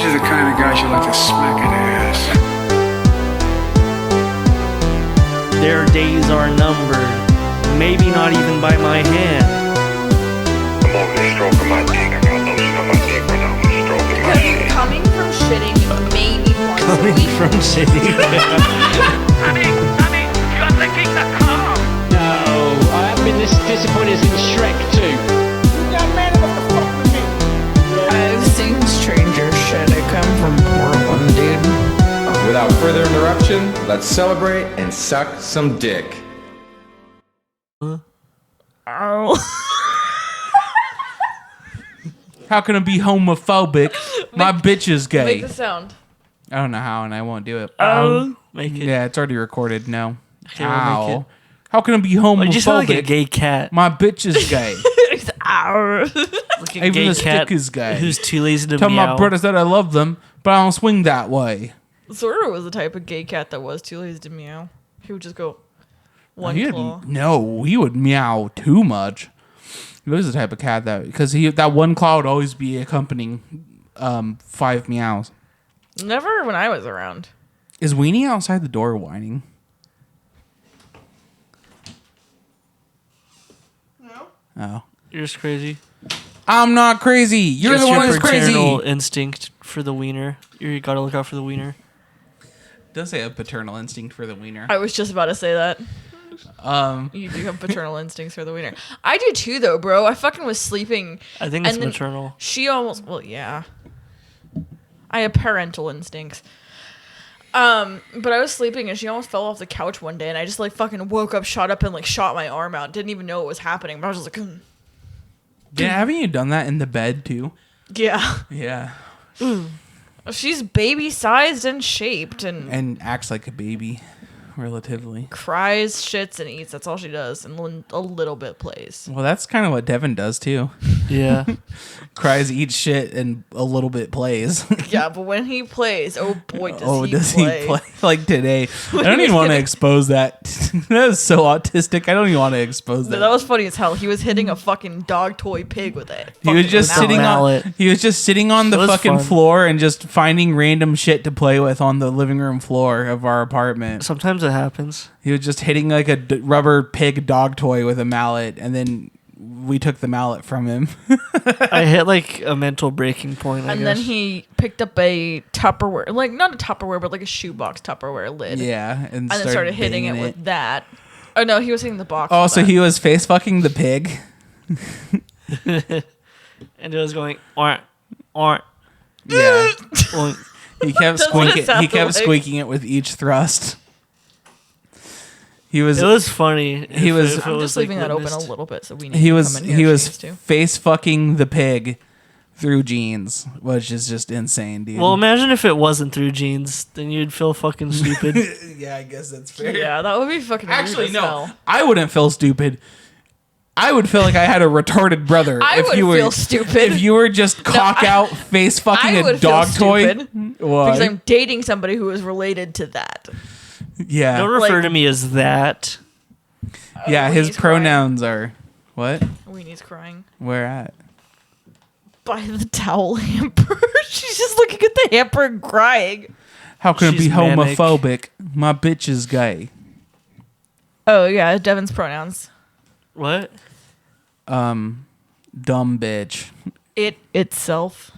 just the kind of guy you like to smack in the ass. Their days are numbered, maybe not even by my hand. I'm over here stroking my dick. I got lotion on my dick when I was stroking my dick. Coming from shitting maybe once a Coming week. from city. Honey, you're licking the car. No, I haven't been this disappointed as in Shrek 2. I've seen stranger shit. I come from Portland, dude. Without further interruption, let's celebrate and suck some dick. Oh. How can I be homophobic? My bitch is gay. Make the sound. I don't know how, and I won't do it. Make it. Yeah, it's already recorded. No. Okay, we'll make it. How can I be homophobic? You just sound like a gay cat. My bitch is gay. Like a Even gay the cat stick is gay. who's too lazy to Tell meow. my brothers that I love them, but I don't swing that way. Zorro was the type of gay cat that was too lazy to meow. He would just go one claw. He would meow too much. He was the type of cat because that one claw would always be accompanying 5 meows. Never when I was around. Is Weenie outside the door whining? No. Oh. You're just crazy. I'm not crazy. You're Just the one your who's crazy. paternal instinct for the wiener. You gotta look out for the wiener. Does say a paternal instinct for the wiener. I was just about to say that. You do have paternal instincts for the wiener. I do too, though, bro. I fucking was sleeping. I think it's and then maternal. She almost. Well, yeah. I have parental instincts. But I was sleeping and she almost fell off the couch one day, and I just like fucking woke up, shot up, and like shot my arm out. Didn't even know what was happening, but I was just like, Yeah, haven't you done that in the bed too? yeah. Yeah. She's baby sized and shaped and acts like a baby, relatively. cries, shits, and eats. That's all she does, and a little bit plays. Well, that's kind of what Devin does too. Yeah. Cries, eats shit, and a little bit plays. Yeah, but when he plays, oh boy, does he play like today? I don't even want to expose that. That is so autistic. I don't even want to expose that. That was funny as hell. He was hitting a fucking dog toy pig with it. He was just sitting mallet. on. He was just sitting on the It was fucking fun. floor and just finding random shit to play with on the living room floor of our apartment. Sometimes it happens. He was just hitting like a rubber pig dog toy with a mallet, and then we took the mallet from him. I hit like a mental breaking point. I And guess. then he picked up a Tupperware, like not a Tupperware, but like a shoebox Tupperware lid. Yeah, And then started hitting it banging with that. Oh no, he was hitting the box. Oh, with so that. he was face fucking the pig. and it was going or. Yeah, he kept That's what it squeaking. He sounded kept like. squeaking it with each thrust. He was. It was funny. He was- I'm just leaving that open a witnessed. little bit so we need He to was. come in here He if was needs to. face fucking the pig through jeans, which is just insane, dude. Well, imagine if it wasn't through jeans, then you'd feel fucking stupid. yeah, I guess that's fair. Yeah, that would be fucking weird Actually, as no, hell. I wouldn't feel stupid. I would feel like I had a retarded brother. I if would you were, feel stupid. If you were just cock out face fucking I a would feel dog toy. stupid Why? because I'm dating somebody who is related to that. Yeah, Don't refer Like- to me as that. yeah. His Winnie's crying. pronouns are what? Weenie's crying Where at? by the towel hamper. She's just looking at the hamper and crying. How can it She's be manic. homophobic? My bitch is gay. Oh yeah, Devin's pronouns. What? Dumb bitch. It itself.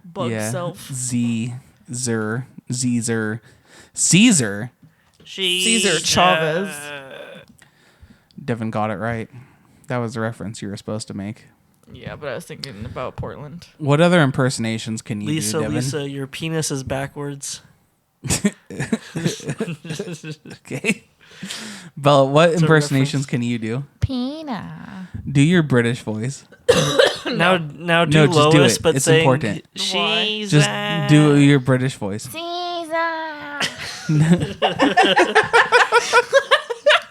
Bug Yeah. self. Caesar. Cesar Chavez. Devin got it right. That was the reference you were supposed to make. Yeah, but I was thinking about Portland. What other impersonations can you do, Devin? Lisa, your penis is backwards. Okay. Bella, what a impersonations can you do? Pina. Do your British voice. Now do No, just do Lois, it. but It's saying important. She's Just do your British voice.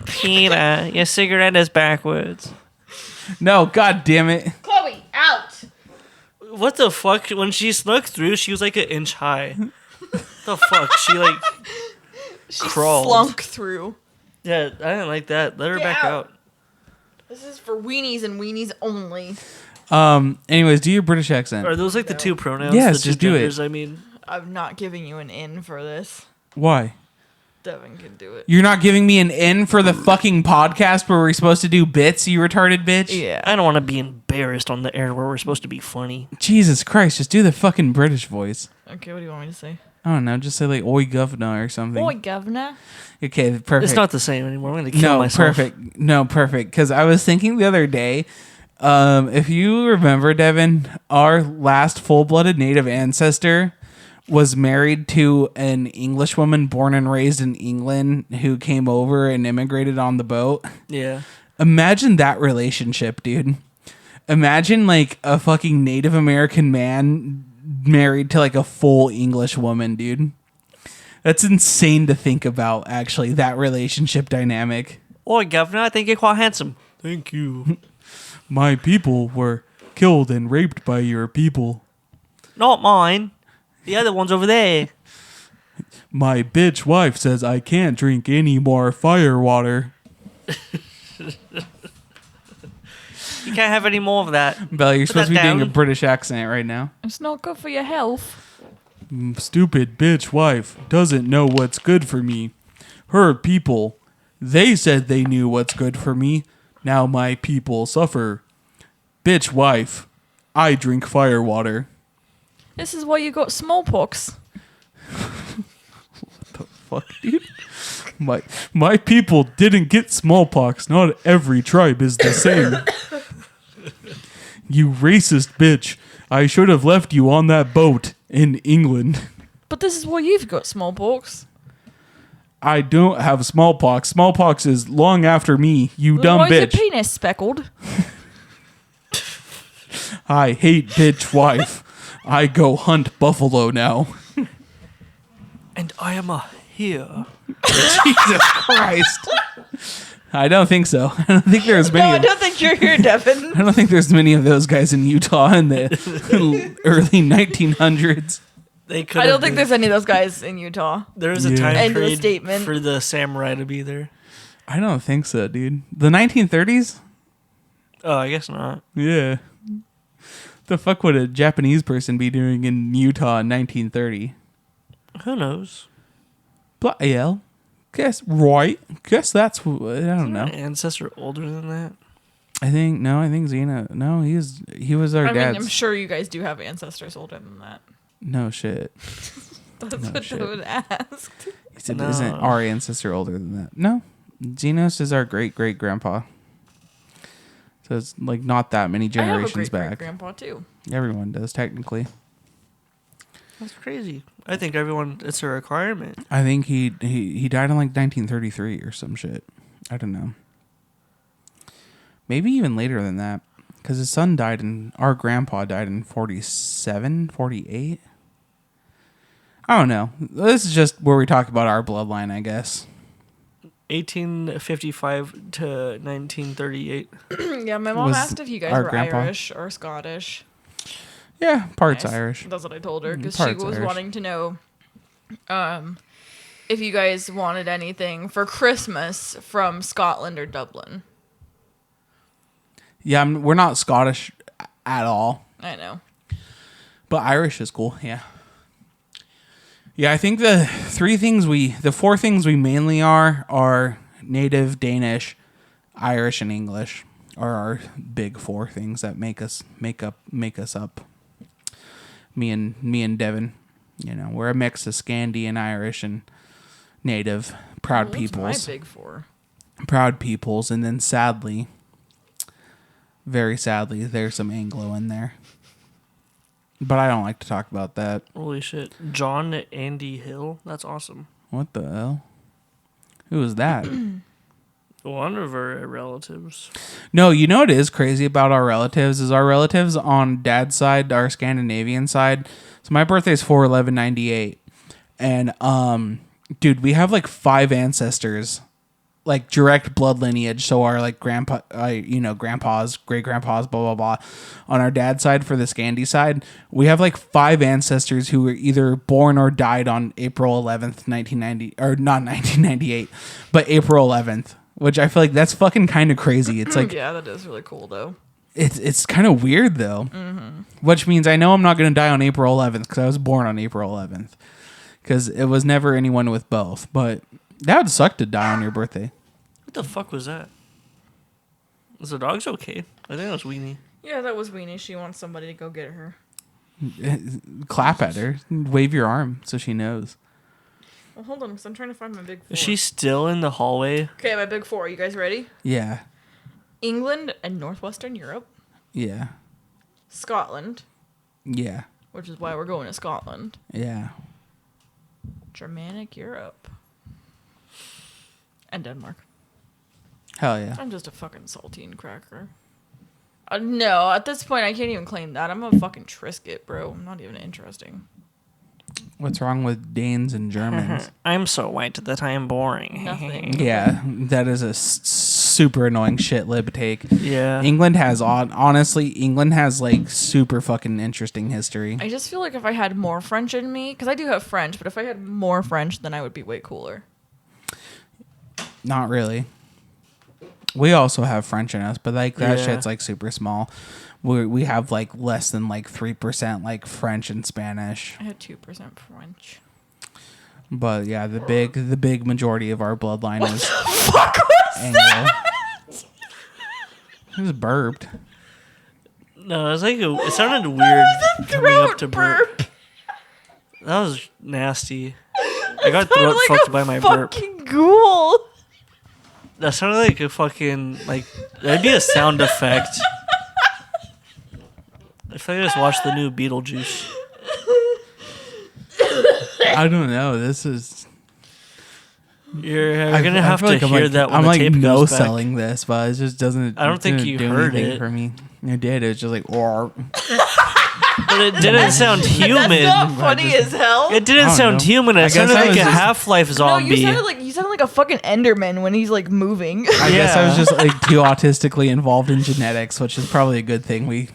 Peanut, your cigarette is backwards. No, god damn it. Chloe, out. What the fuck? When she snuck through, she was like an inch high. The fuck? She like crawled. Slunk through. Yeah, I didn't like that. Let her Get back out. out. This is for weenies and weenies only. Anyways, do your British accent. Are those like the two pronouns? Yes, the two just do it. genders, I mean, I'm not giving you an in for this. Why? Devin can do it. You're not giving me an in for the fucking podcast where we're supposed to do bits, you retarded bitch? Yeah. I don't want to be embarrassed on the air where we're supposed to be funny. Jesus Christ, just do the fucking British voice. Okay, what do you want me to say? I don't know, just say like oi governor or something. Oi, governor. Okay, perfect. It's not the same anymore. I'm gonna kill no, myself. perfect. No, perfect. Because I was thinking the other day, if you remember, Devin, our last full-blooded native ancestor was married to an English woman born and raised in England who came over and immigrated on the boat. Yeah. Imagine that relationship, dude. Imagine like a fucking Native American man married to like a full English woman, dude. That's insane to think about, actually, that relationship dynamic. Oi, governor, I think you're quite handsome. Thank you. My people were killed and raped by your people. Not mine. The other one's over there. My bitch wife says I can't drink any more fire water. You can't have any more of that. Bella, you're Put supposed to be that doing a down. British accent right now. It's not good for your health. Stupid bitch wife doesn't know what's good for me. Her people, they said they knew what's good for me. Now my people suffer. Bitch wife, I drink fire water. This is why you got smallpox. Fuck, dude. My people didn't get smallpox. Not every tribe is the same. You racist bitch. I should have left you on that boat in England. But this is why you've got smallpox. I don't have smallpox. Smallpox is long after me, you dumb Why is your bitch. penis speckled? I hate bitch wife. I go hunt buffalo now. And I am a here. Jesus Christ. I don't think so. I don't think there's No, many. I don't think you're here, Devin. I don't think there's many of those guys in Utah in the early 1900s. They could. I don't think there's any of those guys in Utah. There was a Yeah. time End of the period statement. for the samurai to be there. I don't think so, dude. The 1930s? Oh, I guess not. Yeah. The fuck would a Japanese person be doing in Utah in 1930? Who knows? Yeah. Guess right. Guess that's. I don't know. My ancestor older than that. I think Xena. No, he was our I mean, dad's. I'm sure you guys do have ancestors older than that. No shit. That's what shit. I would ask. He said, No. isn't our ancestor older than that? No. Xenos is our great great grandpa. So it's like not that many I have a generations great back. grandpa too. Everyone does technically. That's crazy. I think everyone. It's a requirement. I think he died in like 1933 or some shit. I don't know. Maybe even later than that. Because his son died our grandpa died in 47, 48. I don't know. This is just where we talk about our bloodline, I guess. 1855 to 1938. Yeah, my mom Was asked if you guys our were grandpa- Irish or Scottish. Yeah, parts Nice. Irish. That's what I told her because she Parts was Irish. wanting to know if you guys wanted anything for Christmas from Scotland or Dublin. Yeah, we're not Scottish at all. I know. But Irish is cool, yeah. Yeah, I think the four things we mainly are native, Danish, Irish, and English are our big four things that make us up. Me and Devin, we're a mix of Scandi and Irish and native, proud What's peoples, my big four? proud peoples, and then sadly, very sadly, there's some Anglo in there. But I don't like to talk about that. Holy shit. John Andy Hill? That's awesome. What the hell? Who was that? One of our relatives. No, you know what is crazy about our relatives is our relatives on dad's side, our Scandinavian side. So my birthday's 4/11/98. And dude, we have like 5 ancestors, like direct blood lineage. So our like grandpas, great grandpas, blah blah blah. On our dad's side for the Scandi side, we have like 5 ancestors who were either born or died on April 11th, 1990, or not 1998, but April 11th. Which I feel like that's fucking kind of crazy. It's like Yeah, that is really cool though. It's kind of weird though. Which means I know I'm not going to die on April 11th because I was born on April 11th. Because it was never anyone with both. But that would suck to die on your birthday. What the fuck was that? Was the dog's okay? I think that was Weenie. Yeah, that was Weenie. She wants somebody to go get her. Clap at her. Wave your arm so she knows. Well, hold on, because I'm trying to find my big four. Is she still in the hallway? Okay, my big four. Are you guys ready? Yeah. England and Northwestern Europe. Yeah. Scotland, Yeah. which is why we're going to Scotland. Yeah. Germanic Europe. And Denmark. Hell yeah. I'm just a fucking saltine cracker. No, at this point, I can't even claim that. I'm a fucking Triscuit, bro. I'm not even interesting. What's wrong with Danes and Germans? I'm so white that I am boring. Nothing. Yeah, that is a super annoying shit lib take. Yeah. England has honestly, England has like super fucking interesting history. I just feel like if I had more French in me, because I do have French, but if I had more French, then I would be way cooler. Not really. We also have French in us, but like that Yeah. shit's like super small. We have like less than like 3% like French and Spanish. I had 2% French. But yeah, the big majority of our bloodline is Fuck was Anglo. It was burped. No, it was like it sounded weird coming up to burp. That was nasty. I got throat fucked by my burp. fucking ghoul. That sounded like a fucking that'd be a sound effect. I feel like I just watched the new Beetlejuice. I don't know. This is. You're gonna have feel to like I'm hear like, that when I'm the like tape no goes back. selling this, but it just doesn't. I don't think didn't you do heard anything it. for me. I did. It was just like, or. But it didn't sound human. That's not funny as hell. It didn't I don't sound know. human. I It guess sounded I like was a just- Half-Life No, zombie. you sounded like a fucking Enderman when he's like moving. I guess I was Yeah. just like too autistically involved in genetics, which is probably a good thing. We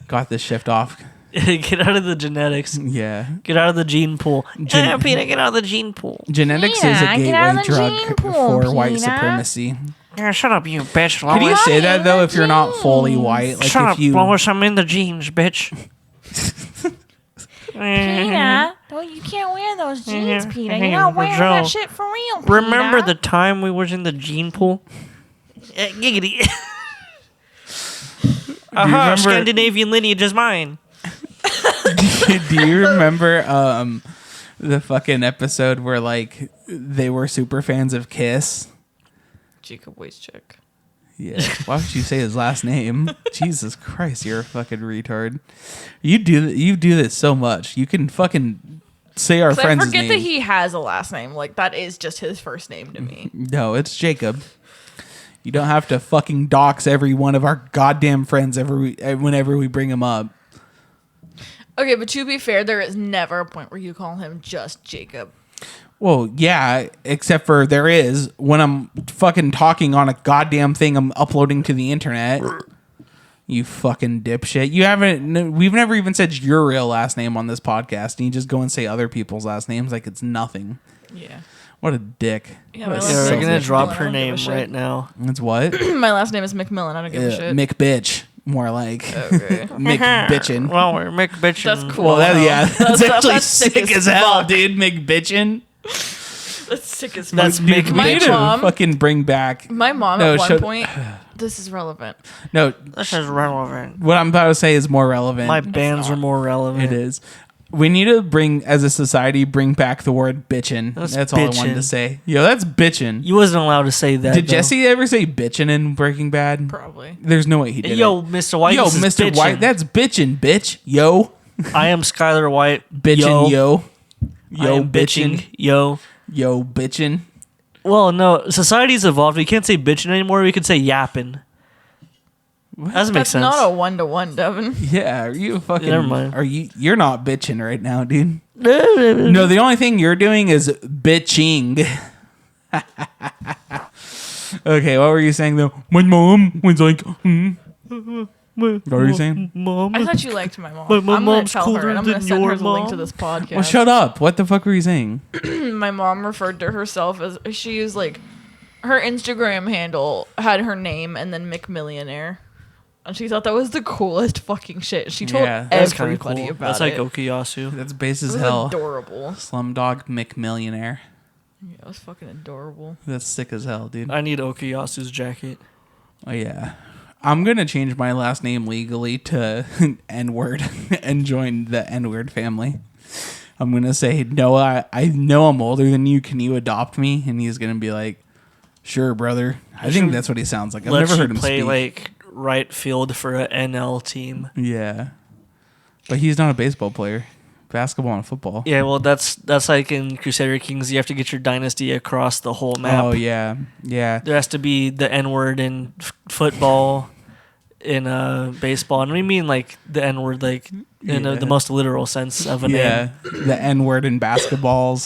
got this shift off. Get out of the genetics. Yeah, Get out of the gene pool. Gen- Peter, get out of the gene pool. genetics is a Yeah, get out gateway of the gene drug pool, for white Peter. supremacy. Yeah, shut up, you bitch. Could you Lois. say that though if you're not fully white? Like Shut if up, you. Lois. I'm in the jeans, bitch. Peter, you can't wear those jeans, Yeah, Peter. yeah, You're not wearing that Joe. shit for real, Peter. Remember the time we was in the gene pool? Giggity. Aha, remember- Scandinavian lineage is mine. Do you remember the fucking episode where like they were super fans of Kiss? Jacob Waitcheck. Yeah. Why would you say his last name? Jesus Christ, you're a fucking retard. You do this so much. You can fucking say our I friend's forget name. that he has a last name. Like, that is just his first name to me. No, it's Jacob. You don't have to fucking dox every one of our goddamn friends whenever we bring him up. Okay, but to be fair, there is never a point where you call him just Jacob. Well, yeah, except for there is when I'm fucking talking on a goddamn thing I'm uploading to the internet. You fucking dipshit. We've never even said your real last name on this podcast, and you just go and say other people's last names like it's nothing. Yeah. What a dick. Yeah, my What a last Yeah, selfish- we're name's gonna Macmillan. drop I her don't give a name shit. right now. That's what? My last name is McMillan. I don't give a shit. Mick bitch. More like Okay. Mick bitchin'. Well, we're Mick bitchin'. That's cool. Well, that's actually that's sick as hell, dude. Mick bitchin'. That's sick as fuck. That's Dude, Mick we My need to mom- fucking bring back. My mom No, at one shut- point. This is relevant. No, This is relevant. what I'm about to say is more relevant. My bands are more relevant. It is. We need to as a society, bring back the word bitchin'. That's all I wanted to bitchin'. say. Yo, that's bitchin'. You wasn't allowed to say that. Did though. Jesse ever say bitchin' in Breaking Bad? Probably. There's no way he did. Yo, Mr. White. Yo, this is Mr. bitchin'. White, that's bitchin', bitch. Yo, I am Skylar White. bitchin', yo. I Yo, am bitching. Yo. Yo, bitchin'. Well, no. Society's evolved. We can't say bitching anymore. We can say yapping. That doesn't make That's sense. not a 1-to-1, Devin. Yeah, are you fucking? Never mind. You're not bitching right now, dude. No, the only thing you're doing is bitching. Okay, what were you saying though? My mom was like, What were you saying? Mom. I thought you liked my mom. My I'm going mom's to tell cooler her, and I'm going to than send her your the link to mom. this podcast. Well, shut up. What the fuck were you saying? My mom referred to herself as, she used like, her Instagram handle had her name and then McMillionaire. And she thought that was the coolest fucking shit. She told Yeah, That's kind of everybody cool. about That's like it. Okuyasu. That's base It as was hell. adorable. Slumdog McMillionaire. Yeah, it was fucking adorable. That's sick as hell, dude. I need Okuyasu's jacket. Oh yeah. I'm gonna change my last name legally to N-word and join the N-word family. I'm gonna say, Noah, I know I'm older than you. Can you adopt me? And he's gonna be like, sure, brother. I think that's what he sounds like. I've Let never you heard him play speak. like right field for a NL team. Yeah, but he's not a baseball player. Basketball and football. Yeah, well, that's like in Crusader Kings. You have to get your dynasty across the whole map. Oh yeah, yeah. There has to be the N word in football, in baseball, and we mean like the N word, like in Yeah. the most literal sense of a Yeah, name. the N-word in basketball.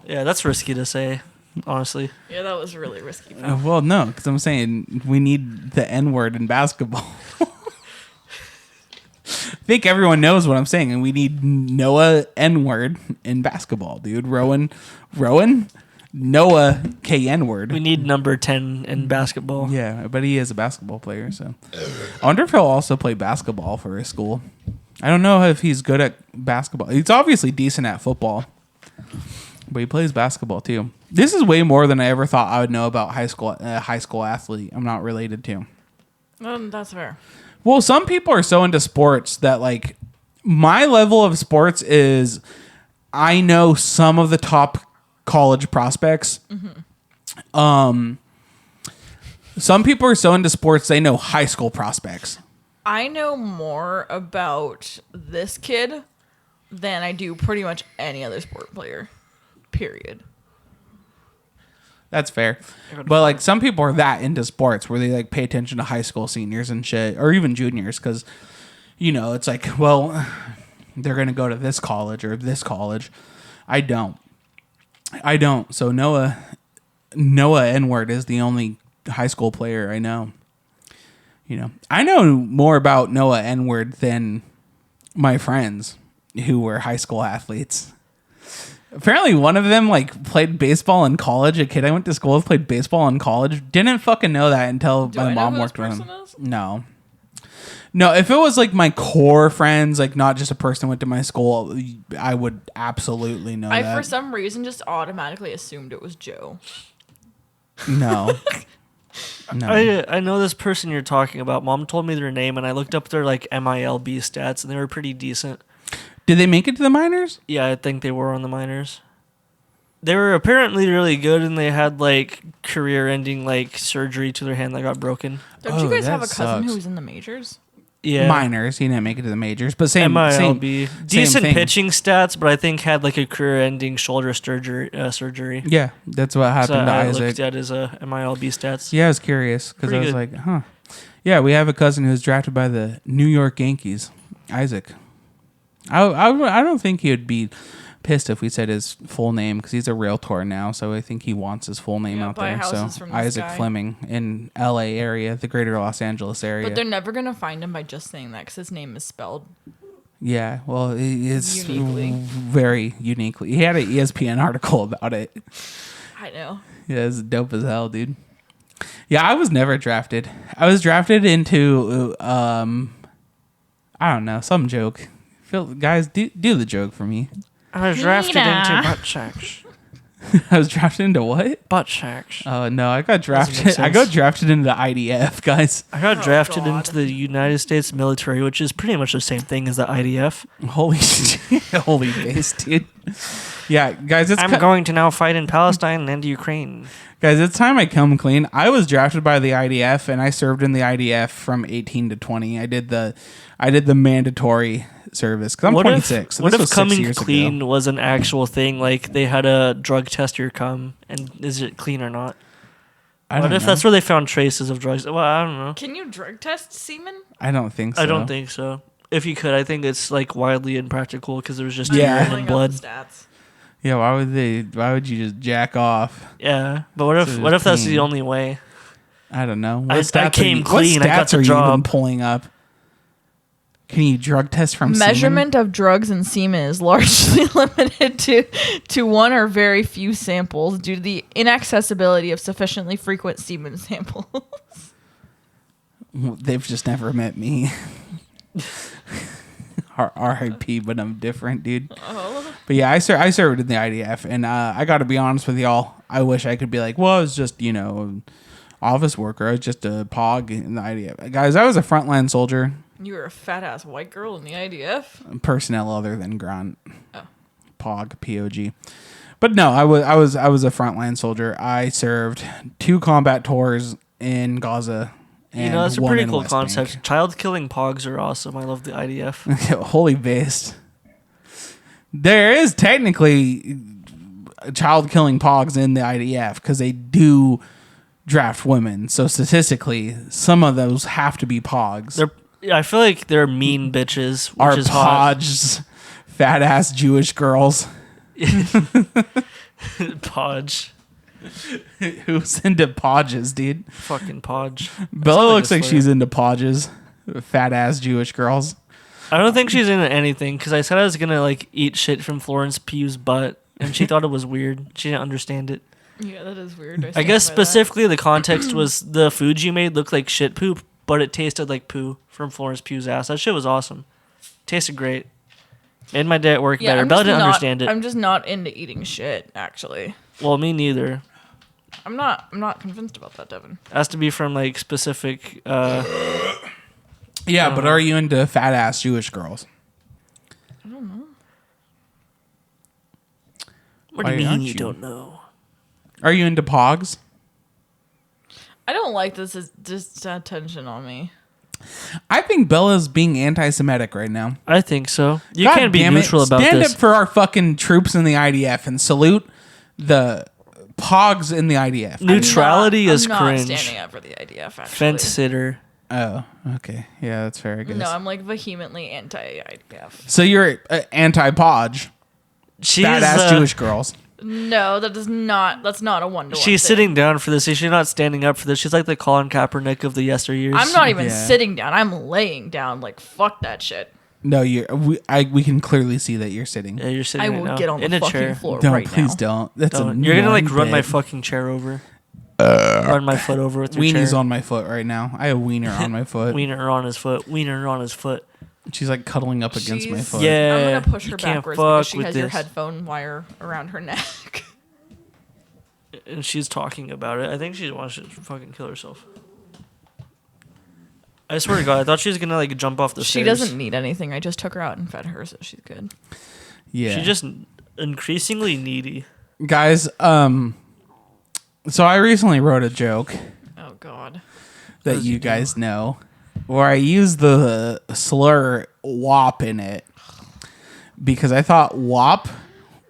Yeah, that's risky to say, honestly. Yeah, that was really risky. Well, no, because I'm saying we need the N-word in basketball. I think everyone knows what I'm saying, and we need Noah N-word in basketball, dude. Rowan, Noah K N-word. We need number 10 in basketball. Yeah, but he is a basketball player, so I wonder if he'll also play basketball for his school. I don't know if he's good at basketball. He's obviously decent at football, but he plays basketball too. This is way more than I ever thought I would know about high school athlete. I'm not related to. That's fair. Well, some people are so into sports that like my level of sports is I know some of the top college prospects. Some people are so into sports they know high school prospects. I know more about this kid than I do pretty much any other sport player. Period. That's fair. But like some people are that into sports where they like pay attention to high school seniors and shit, or even juniors, because you know it's like, well, they're gonna go to this college or this college. I don't. So Noah N-word is the only high school player I know. You know, I know more about Noah N-word than my friends who were high school athletes. Apparently, one of them like played baseball in college. A kid I went to school with played baseball in college. Didn't fucking know that until Do my I know mom who worked this with him. person is? No. If it was like my core friends, like not just a person who went to my school, I would absolutely know I that. for some reason just automatically assumed it was Joe. No. I know this person you're talking about. Mom told me their name, and I looked up their like MILB stats, and they were pretty decent. Did they make it to the minors? Yeah, I think they were on the minors. They were apparently really good, and they had like career-ending like surgery to their hand that got broken. Don't you Oh, guys that have a cousin sucks. who was in the majors? Yeah, Minors. He didn't make it to the majors, but same MILB. same Decent thing. pitching stats, but I think had like a career-ending shoulder surgery. Yeah, that's what So happened to I Isaac. looked at his MILB stats. Yeah, I was curious because I Pretty was good. like, huh. Yeah, we have a cousin who was drafted by the New York Yankees, Isaac. I don't think he would be pissed if we said his full name because he's a realtor now, so I think he wants his full name Yeah, out buy there. houses So from this Isaac guy. Fleming in L.A. area, the greater Los Angeles area. But they're never going to find him by just saying that because his name is spelled. Yeah, well, it's Uniquely. very uniquely. He had an ESPN article about it. I know. Yeah, it's dope as hell, dude. Yeah, I was never drafted. I was drafted into, I don't know, some joke. Guys, do the joke for me. I was drafted into butt sacks. I was drafted into what? Butt sacks. Oh no, I got Doesn't drafted. make I got sense. drafted into the IDF, guys. I got drafted God. into the United States military, which is pretty much the same thing as the IDF. Holy shit, holy face, dude. Yeah, guys, I'm going to now fight in Palestine and Ukraine. guys, it's time I come clean. I was drafted by the IDF, and I served in the IDF from 18 to 20. I did the mandatory service because I'm 26. So what this if was 6 coming years clean ago. was an actual thing? Like they had a drug tester come, and is it clean or not? I What don't if know. that's where they found traces of drugs? Well, I don't know. Can you drug test semen? I don't think so. I don't think so. If you could, I think it's like wildly impractical because there was just Yeah. urine Pulling and up blood. the stats. Yeah, why would you just jack off? Yeah, but what if So what if that's clean. the only way? I don't know. I came clean, What I got stats the are you even job. pulling up? Can you drug test from semen? Measurement of drugs in semen is largely limited to one or very few samples due to the inaccessibility of sufficiently frequent semen samples. They've just never met me. R.I.P. But I'm different, dude. But yeah, I served in the IDF, and I got to be honest with y'all. I wish I could be like, well, I was just office worker. I was just a pog in the IDF. Guys, I was a frontline soldier. You were a fat ass white girl in the IDF. Personnel other than grunt. Oh. Pog, POG. But no, I was a frontline soldier. I served 2 combat tours in Gaza. And That's a one pretty in cool West concept. Bank. Child killing pogs are awesome. I love the IDF. Holy based. There is technically child killing pogs in the IDF because they do draft women. So statistically, some of those have to be pogs. I feel like they're mean bitches, which Are is hot. pogs fat ass Jewish girls? Podge. Who's into podges, dude? Fucking podge. Bella Sounds looks a like slur. she's into podges. Fat ass Jewish girls. I don't think she's into anything because I said I was gonna like eat shit from Florence Pugh's butt, and she thought it was weird. She didn't understand it. Yeah, that is weird. I guess specifically the context was the food you made looked like shit poop, but it tasted like poo from Florence Pugh's ass. That shit was awesome. Tasted great. Made my day at work better. Bella didn't understand it. I'm just not into eating shit, actually. Well, me neither. I'm not convinced about that, Devin. It has to be from like specific. Yeah, but are you into fat ass Jewish girls? What do Why you mean aren't you you? don't know? Are you into pogs? I don't like this attention on me. I think Bella's being anti-Semitic right now. I think so. You God can't be damn it. neutral about Stand this. up for our fucking troops in the IDF and salute the pogs in the IDF. Neutrality is I'm not cringe. standing up for the IDF, actually. Fence sitter. Oh, okay. Yeah, that's fair, I guess. No, I'm like vehemently anti-IDF. So you're anti-podge. She's Fat ass Jewish girls. No, that's not a one-to-one She's thing. sitting down for this. She's not standing up for this. She's like the Colin Kaepernick of the yesteryears. I'm not even Yeah. sitting down. I'm laying down. Like, fuck that shit. No, we can clearly see that you're sitting. Yeah, you're sitting I right will now. get on in the a fucking chair. floor Don't, right please now. don't. That's Don't. You're gonna like one run my bed. fucking chair over. Run my foot over with your Wiener's chair. on my foot right now. I have wiener on my foot. Wiener on his foot. Wiener on his foot. She's like cuddling up against my She's- foot. Yeah. I'm gonna push her you can't backwards fuck because she with has your this. headphone wire around her neck. And she's talking about it. I think she wants to fucking kill herself. I swear to God, I thought she was gonna like jump off the She stairs. doesn't need anything. I just took her out and fed her, so she's good. Yeah. She's just increasingly needy. Guys, so I recently wrote a joke Oh God. that you guys know where I used the slur "wop" in it because I thought "wop"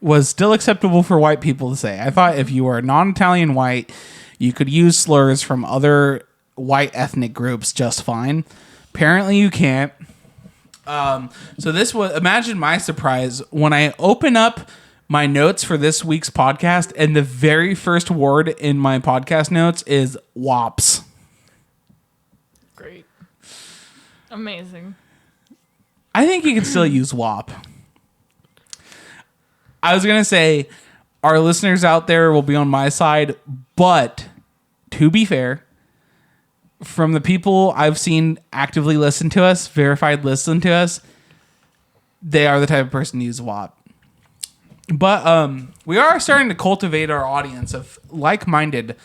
was still acceptable for white people to say. I thought if you were a non-Italian white, you could use slurs from other white ethnic groups just fine. Apparently you can't. So this was, imagine my surprise when I open up my notes for this week's podcast and the very first word in my podcast notes is "wops." Great. Amazing. I think you can still use "wop." I was gonna say our listeners out there will be on my side, but to be fair, from the people I've seen actively listen to us, verified listen to us, they are the type of person to use "wop." But we are starting to cultivate our audience of like-minded,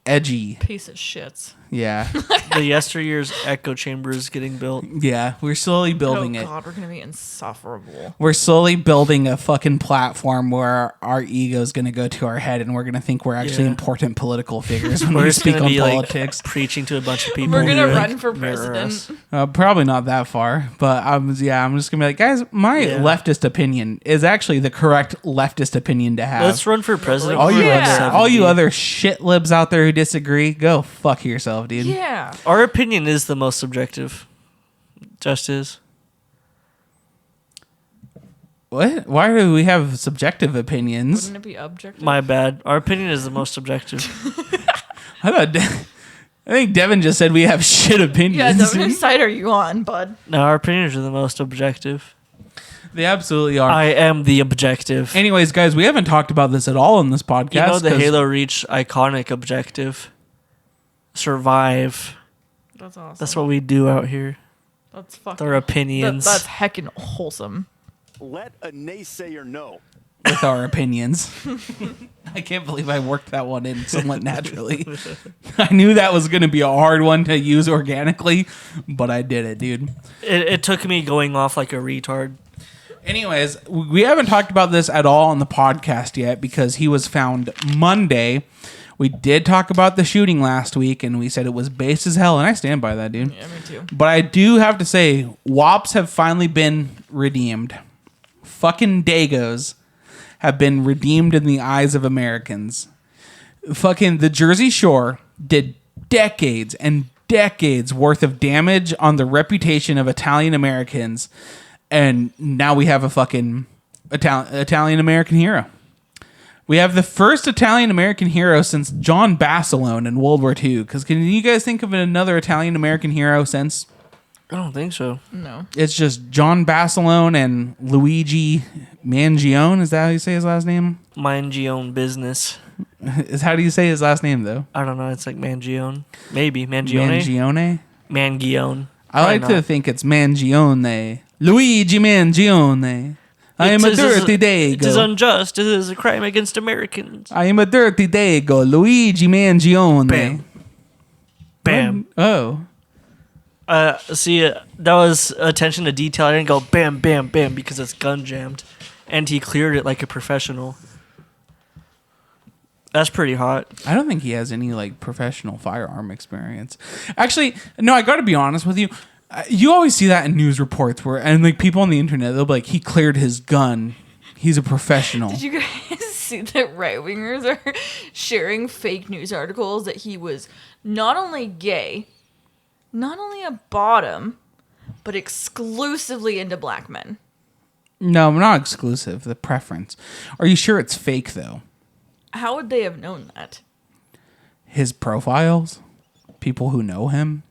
edgy. Piece of shits. Yeah, The yesteryears echo chamber is getting built. yeah. We're slowly building oh it. God, we're gonna be insufferable. We're slowly building a fucking platform where our ego is going to go to our head and we're going to think we're actually Yeah. important political figures when We're we just speak gonna on be politics. like preaching to a bunch of people. We're gonna who, like, run for mirror us. president. Probably not that far, but I'm just going to be like, guys, my Yeah. leftist opinion is actually the correct leftist opinion to have. Let's run for president. all you for, like, Yeah. all you 70. other shit libs out there who disagree, go fuck yourself, dude. Yeah. Our opinion is the most subjective. Just is. What? Why do we have subjective opinions? Wouldn't it be objective? My bad. Our opinion is the most subjective. I thought I think Devin just said we have shit yeah, opinions. whose side are you on, bud? No, our opinions are the most objective. They absolutely are. I am the objective. Anyways, guys, we haven't talked about this at all in this podcast. You know the 'cause- Halo Reach iconic objective. survive. That's awesome. That's what we do out here. That's fucking. Our opinions. That's heckin' wholesome. Let a naysayer know. With our opinions. I can't believe I worked that one in somewhat naturally. I knew that was going to be a hard one to use organically, but I did it, dude. It took me going off like a retard. Anyways, we haven't talked about this at all on the podcast yet because he was found Monday. We did talk about the shooting last week, and we said it was base as hell, and I stand by that, dude. Yeah, me too. But I do have to say, WAPs have finally been redeemed. Fucking Dagos have been redeemed in the eyes of Americans. Fucking the Jersey Shore did decades and decades worth of damage on the reputation of Italian Americans, and now we have a fucking Italian American hero. We have the first Italian American hero since John Basilone in World War II. Because can you guys think of another Italian American hero since? I don't think so. No. It's just John Basilone and Luigi Mangione. Is that how you say his last name? Mind your own business. How do you say his last name, though? I don't know. It's like Mangione. Maybe. Mangione? Mangione? Mangione. I like to think it's Mangione. Luigi Mangione. I am a dirty Dago. It is unjust. It is a crime against Americans. I am a dirty Dago. Luigi Mangione. Bam. Bam. Oh. See, that was attention to detail. I didn't go bam, bam, bam because it's gun jammed. And he cleared it like a professional. That's pretty hot. I don't think he has any like professional firearm experience. Actually, no, I got to be honest with you. You always see that in news reports and like people on the internet, they'll be like, he cleared his gun. He's a professional. Did you guys see that right wingers are sharing fake news articles that he was not only gay, not only a bottom, but exclusively into black men? No, not exclusive. The preference. Are you sure it's fake though? How would they have known that? His profiles? People who know him?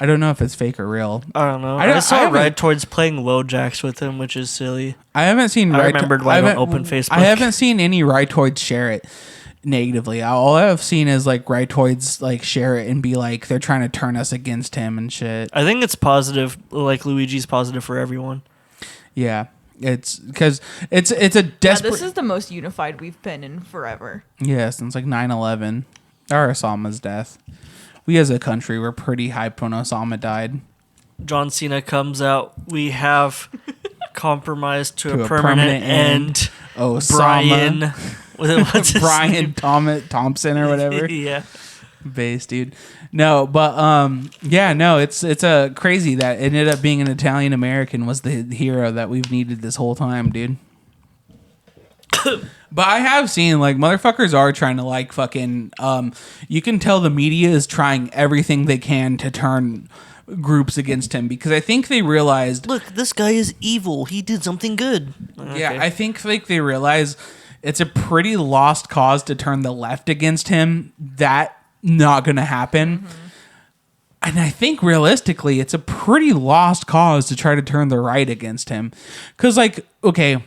I don't know if it's fake or real. I don't know. I saw Red Towards playing Wojaks with him, which is silly. I haven't seen. I remembered why I don't open Facebook. I haven't seen any Rightoids share it negatively. All I've seen is like Rightoids like share it and be like they're trying to turn us against him and shit. I think it's positive. Like Luigi's positive for everyone. Yeah, it's because it's a desperate. This is the most unified we've been in forever. Yeah, since like 9/11 or Osama's death. We as a country were pretty hyped when Osama died. John Cena comes out. We have compromised to a permanent end. Osama. What's his Brian name? Thompson or whatever. Yeah. Base, dude. No, but yeah, no, it's a crazy that it ended up being an Italian American was the hero that we've needed this whole time, dude. But I have seen like motherfuckers are trying to like fucking you can tell the media is trying everything they can to turn groups against him because I think they realized, look, this guy is evil. He did something good. Yeah, I think like they realize it's a pretty lost cause to turn the left against him. That not going to happen. Mm-hmm. And I think realistically it's a pretty lost cause to try to turn the right against him. Cuz like, okay,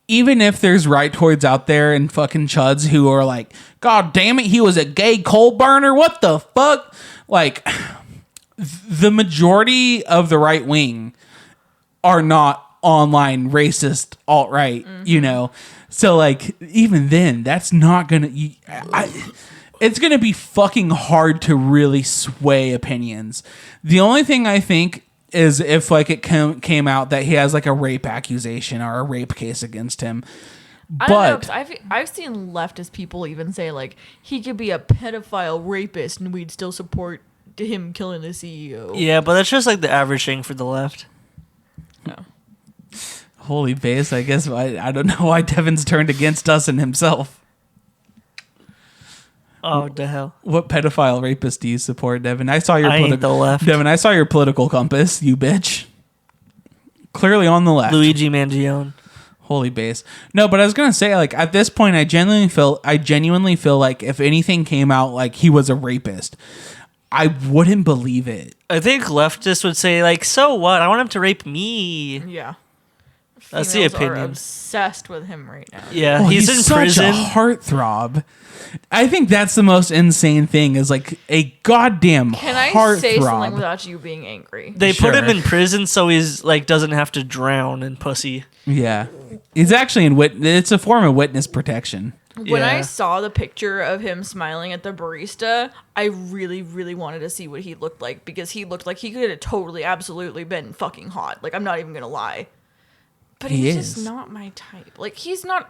even if there's rightoids out there and fucking chuds who are like, God damn it, he was a gay coal burner. What the fuck? Like, the majority of the right wing are not online racist alt-right, you know? So, like, even then, that's not gonna... it's gonna be fucking hard to really sway opinions. The only thing I think is if like it came out that he has like a rape accusation or a rape case against him. I don't know, 'cause I've seen leftist people even say like he could be a pedophile rapist and we'd still support him killing the CEO. Yeah, but that's just like the average thing for the left. No. Holy base, I guess I don't know why Devin's turned against us and himself. Oh, what the hell? What pedophile rapist do you support, Devin? I saw your ain't the left. Devin, I saw your political compass, you bitch. Clearly on the left. Luigi Mangione. Holy base. No, but I was gonna say, like, at this point I genuinely feel like if anything came out like he was a rapist, I wouldn't believe it. I think leftists would say, like, so what? I want him to rape me. Yeah. That's the Females are opinion. obsessed with him right now. Yeah, Oh, he's in such prison. a heartthrob. I think that's the most insane thing is like a goddamn Can I heartthrob. say something without you being angry? They put him Sure. in prison so he's like doesn't have to drown in pussy. Yeah, he's actually in it's a form of witness protection. When I Yeah. saw the picture of him smiling at the barista, I really, really wanted to see what he looked like because he looked like he could have totally, absolutely been fucking hot. Like, I'm not even gonna lie. But He he's is. just not my type. Like, he's not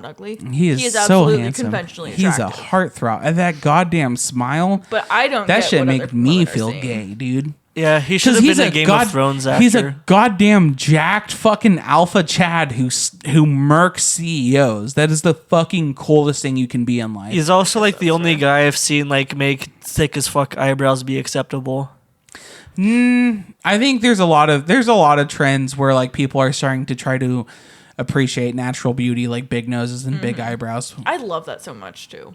ugly. He is so absolutely handsome. conventionally He's a attractive. heartthrob. And that goddamn smile. But I don't That get shit what make other me women are feel saying. gay, dude. Yeah, he should have been a Game of Thrones actor. He's a goddamn jacked fucking alpha Chad who murks CEOs. That is the fucking coolest thing you can be in life. He's also like the only guy I've seen like make thick as fuck eyebrows be acceptable. I think there's a lot of trends where like people are starting to try to appreciate natural beauty, like big noses and big eyebrows. I love that so much too.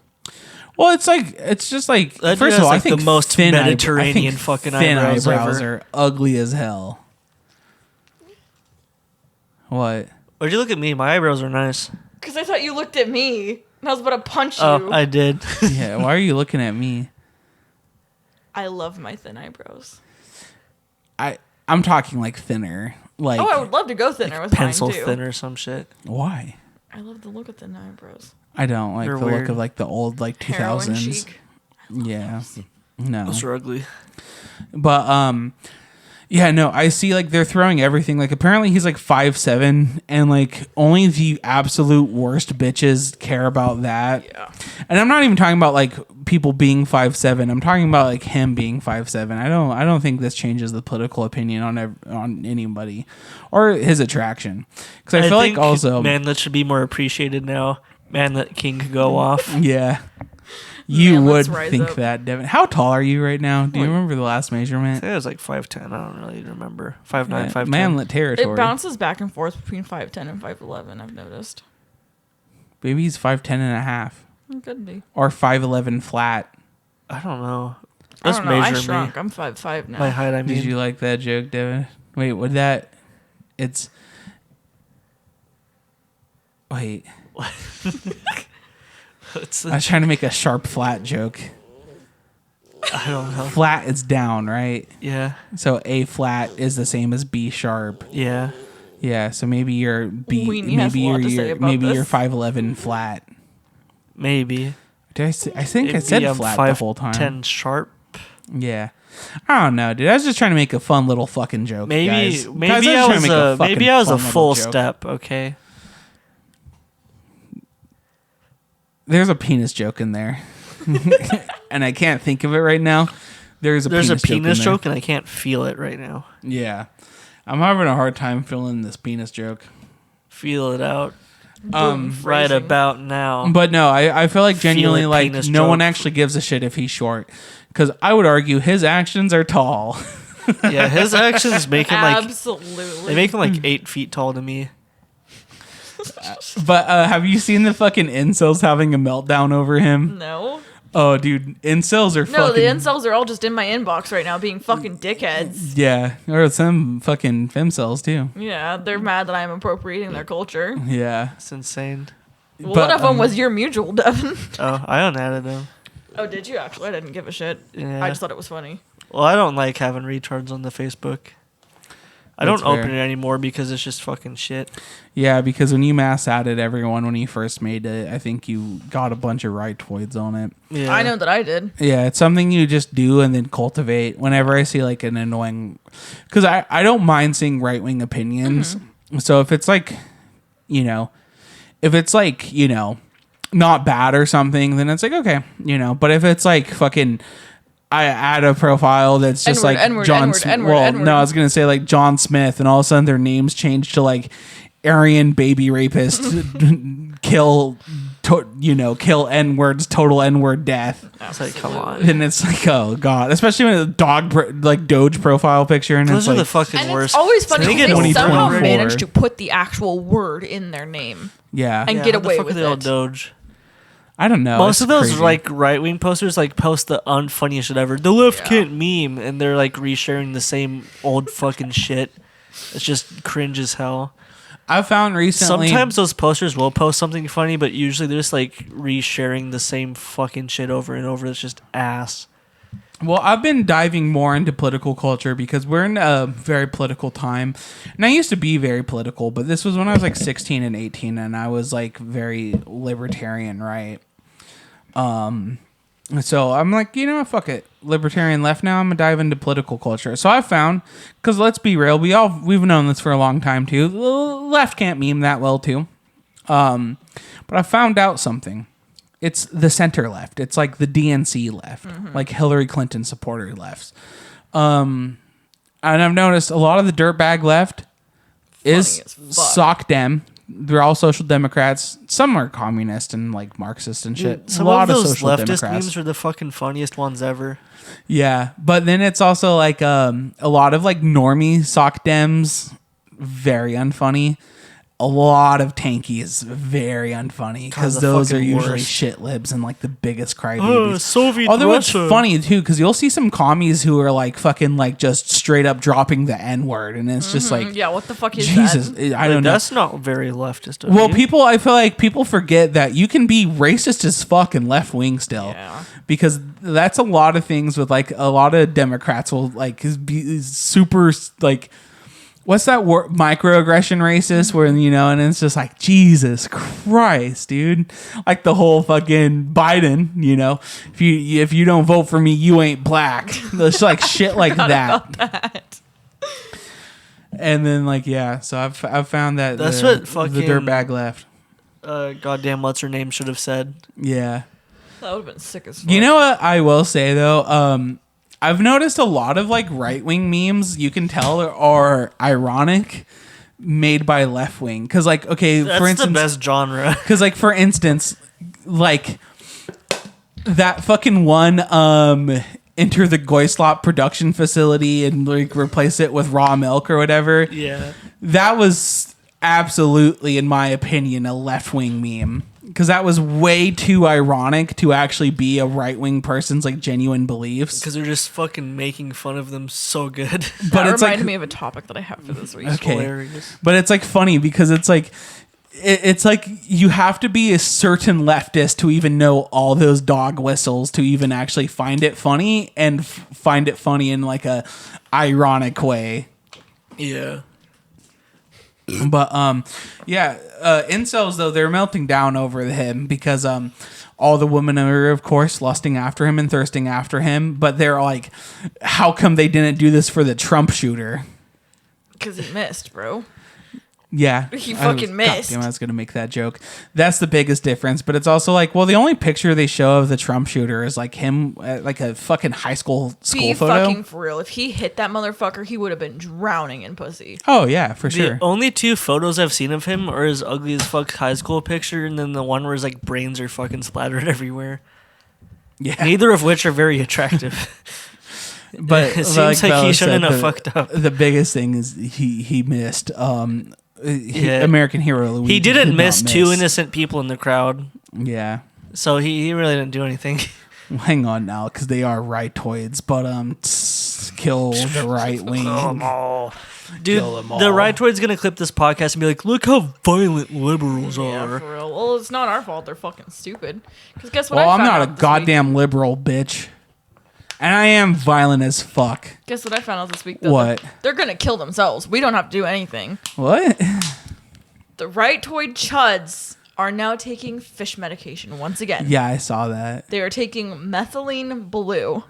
Well, it's just like That first dude of all, has, I like, think the most thin Mediterranean fucking thin eyebrows eyebrows ever. are ugly as hell. What? Why'd you look at me? My eyebrows are nice. Because I thought you looked at me and I was about to punch Oh, you. I did. Yeah, why are you looking at me? I love my thin eyebrows. I'm talking like thinner. Like Oh, I would love to go thinner with Pencil mine too. thin or some shit. why? I love the look of thin eyebrows. I don't like They're the look weird. of like the old like Heroin 2000s. chic. Yeah. No. Those are ugly. But yeah, no, I see like they're throwing everything. Like apparently he's like 5'7", and like only the absolute worst bitches care about that. Yeah. And I'm not even talking about like people being 5'7". I'm talking about like him being 5'7". I don't think this changes the political opinion on anybody or his attraction. Because I feel like think also Manlet should be more appreciated now. Manlet King could go off. yeah. You Man, would let's rise think up. that, Devin. How tall are you right now? Do you remember the last measurement? It was like 5'10". I don't really remember. 5'9", Yeah, 5'10". manlet territory. It bounces back and forth between 5'10 and 5'11, I've noticed. Maybe he's 5'10" and a half. It could be. Or 5'11" flat. I don't know. I Let's don't know. I measure shrunk. me. I'm 5'5 now. My height, I mean. Did you like that joke, Devin? Wait, would that... It's... Wait. It's I was trying to make a sharp flat joke. I don't know. Flat is down, right? Yeah. So A flat is the same as B sharp. Yeah. Yeah, so maybe you're B... Weenie has Maybe a lot to say you're, about maybe you're this. 5'11" flat. Maybe. Did I say... I think I said flat the whole time. 10 sharp. Yeah. I don't know, dude. I was just trying to make a fun little fucking joke. Maybe guys. maybe Guys, I just trying was to make a fucking maybe I was a fun little full joke. step, okay? There's a penis joke in there. And I can't think of it right now. There's a There's a penis joke in penis there. joke and I can't feel it right now. Yeah. I'm having a hard time feeling this penis joke. Feel it out. Boom, Right phrasing. about now. But no, I feel like genuinely it, like penis no one joke. actually gives a shit if he's short. Because I would argue his actions are tall. Yeah, his actions make him like Absolutely. they make him like 8 feet tall to me. But have you seen the fucking incels having a meltdown over him? No. Oh, dude, incels are No, fucking... the incels are all just in my inbox right now being fucking dickheads. Yeah, or some fucking femcels too. Yeah, they're mad that I'm appropriating their culture. Yeah. It's insane. Well, But, one of them was your mutual, Devin. Oh, I unadded him. Oh, did you actually? I didn't give a shit. Yeah. I just thought it was funny. Well, I don't like having retards on the Facebook. I That's don't open fair. it anymore because it's just fucking shit. Yeah, because when you mass added everyone when you first made it, I think you got a bunch of rightoids on it. Yeah. I know that I did. Yeah, it's something you just do and then cultivate. Whenever I see like an annoying... Because I don't mind seeing right-wing opinions. Mm-hmm. So if it's like, you know... If it's like, you know, not bad or something, then it's like, okay, you know. But if it's like fucking... I add a profile that's just N-word, like N-word, John N-word, Smith. N-word, Well, N-word. no, I was gonna say like John Smith, and all of a sudden their names change to like Aryan baby rapist, kill N-words, total N-word death. It's like, come on. And it's like, oh god, especially when it's a dog like Doge profile picture, and Those it's are like, the fucking And worst. it's always funny They because get they old somehow 2024. managed to put the actual word in their name yeah, and Yeah, get what the away fuck with are the old it. Doge? I don't know. Most it's of those crazy. like right wing posters like post the unfunniest shit ever. The left Yeah. can't meme, and they're like resharing the same old fucking shit. It's just cringe as hell. I found recently. Sometimes those posters will post something funny, but usually they're just like resharing the same fucking shit over and over. It's just ass. Well, I've been diving more into political culture because we're in a very political time. And I used to be very political, but this was when I was like 16 and 18, and I was like very libertarian, right? So I'm like, fuck it. Libertarian left now. I'm gonna dive into political culture. So I found, because let's be real, we've known this for a long time too. The left can't meme that well too. But I found out something. It's the center left. It's like the DNC left, like Hillary Clinton supporter lefts. And I've noticed a lot of the dirtbag left is sock dem. They're all social democrats. Some are communist and like Marxist and shit. Some a lot of those social leftist democrats. memes are the fucking funniest ones ever. Yeah, but then it's also like a lot of like normie sock dems, very unfunny. A lot of tankies, very unfunny, because those are usually shit libs and like the biggest crybabies. Soviet Although Russia. it's funny too, because you'll see some commies who are like fucking like just straight up dropping the N word, and it's just like, Yeah, what the fuck is Jesus, that? I don't know. That's not very leftist of Well, you. I feel like people forget that you can be racist as fuck and left wing still. Yeah. Because that's a lot of things with like a lot of Democrats will like be super like, what's that word? Microaggression racist, where, and it's just like, Jesus Christ, dude. Like the whole fucking Biden, if you don't vote for me, you ain't black. It's like shit like that. And then like, yeah, so I've found that That's the what fucking dirtbag left. Goddamn, what's her name should have said. Yeah. That would have been sick as fuck. You know what I will say though? I've noticed a lot of like right wing memes you can tell are ironic, made by left wing. Because like, okay, That's for instance, the best genre. Because like for instance, like that fucking one, enter the Goislop production facility and like replace it with raw milk or whatever. Yeah. That was absolutely, in my opinion, a left wing meme. Because that was way too ironic to actually be a right-wing person's like genuine beliefs. Because they're just fucking making fun of them so good. But That it's reminded like, me of a topic that I have for this week. okay, hilarious. but it's like funny because it's like you have to be a certain leftist to even know all those dog whistles to even actually find it funny and find it funny in like a ironic way. Yeah. But incels though, they're melting down over him because all the women are of course lusting after him and thirsting after him, but they're like, how come they didn't do this for the Trump shooter? Because he missed, bro. Yeah, He fucking missed. Goddamn, I was gonna make that joke. That's the biggest difference. But it's also like, well, the only picture they show of the Trump shooter is like him at like a fucking high school Be photo. fucking for real. If he hit that motherfucker, he would have been drowning in pussy. Oh yeah, for sure. The only two photos I've seen of him are his ugly as fuck high school picture, and then the one where his like brains are fucking splattered everywhere. Yeah, Neither of which are very attractive. but It seems like Bella he shouldn't said, have fucked up. The biggest thing is he missed. Yeah. American hero Luigi He didn't did not miss two innocent people in the crowd, Yeah. so he really didn't do anything. Well, hang on now, because they are rightoids, but kill the right wing. Dude, Kill them all. the rightoid's gonna clip this podcast and be like, "Look how violent liberals Yeah, are." for real. Well, it's not our fault. They're fucking stupid. Because guess what? Well, I I'm found not out a this goddamn liberal bitch, and I am violent as fuck. Week? Guess what I found out this week? Though? What? They're gonna kill themselves. We don't have to do anything. What? The rightoid chuds are now taking fish medication once again. Yeah, I saw that. They are taking methylene blue.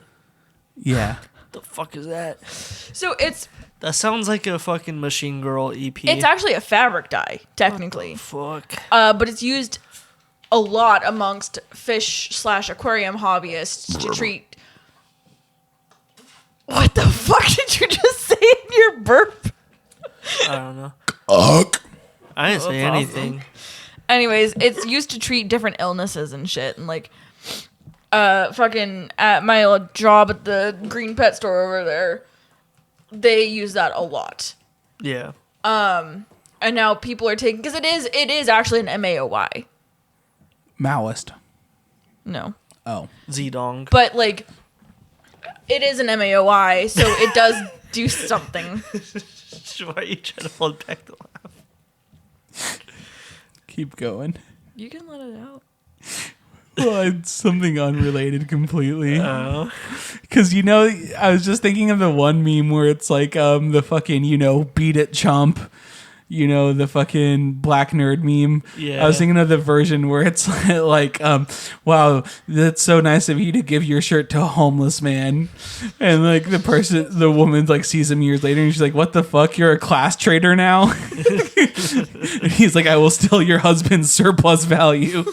Yeah. The fuck is that? So it's That sounds like a fucking Machine Girl EP. it's actually a fabric dye, technically. Fuck. But it's used a lot amongst fish/aquarium hobbyists to treat. What the fuck did you just say in your burp? I don't know. I didn't say That's anything. Anyways, it's used to treat different illnesses and shit. And like, fucking at my job at the green pet store over there, they use that a lot. Yeah. And now people are taking, because it is actually an MAOI. Maoist. No. Oh. Zedong. But like, it is an MAOI, so it does do something. Why are you trying to hold back the laugh? Keep going. You can let it out. Well, it's something unrelated completely. Oh. Because, I was just thinking of the one meme where it's like the fucking, beat it chump. The fucking black nerd meme. Yeah. I was thinking of the version where it's like, wow, that's so nice of you to give your shirt to a homeless man. And like the woman like sees him years later and she's like, what the fuck? You're a class trader now? And he's like, I will steal your husband's surplus value.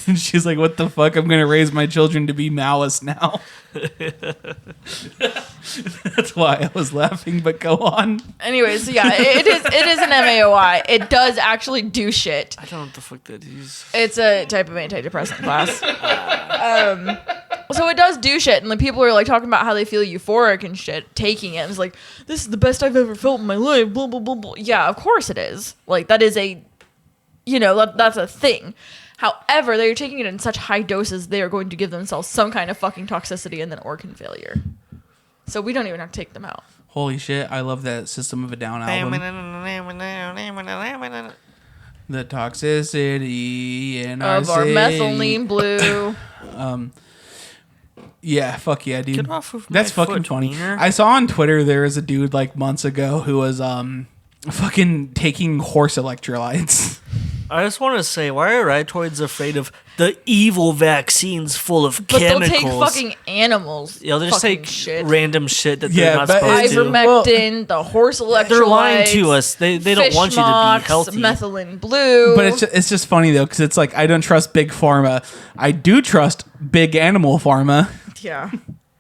And she's like, what the fuck? I'm going to raise my children to be Maoist now. That's why I was laughing, but go on. Anyways, yeah, it is an MAOI. It does actually do shit. I don't know what the fuck that is. It's a type of antidepressant class. So it does do shit, and like people are like talking about how they feel euphoric and shit taking it. And it's like, this is the best I've ever felt in my life. Blah blah blah blah. Yeah, of course it is. Like that is a, that's a thing. However, they're taking it in such high doses, they are going to give themselves some kind of fucking toxicity and then organ failure. So we don't even have to take them out. Holy shit, I love that System of a Down album. The toxicity in our Of our city. methylene blue. Yeah, fuck yeah, dude. Get off of That's my fucking foot, funny. wiener. I saw on Twitter there was a dude like months ago who was fucking taking horse electrolytes. I just want to say, why are ritoids afraid of the evil vaccines full of But chemicals? they'll take fucking animals. Yeah, they'll just fucking take shit. random shit that Yeah, they're not but supposed to. Ivermectin, the horse electrolytes. They're lying to us. They don't want you to Fishmox, be healthy. Methylene blue. But it's just funny though, because it's like I don't trust big pharma. I do trust big animal pharma. Yeah.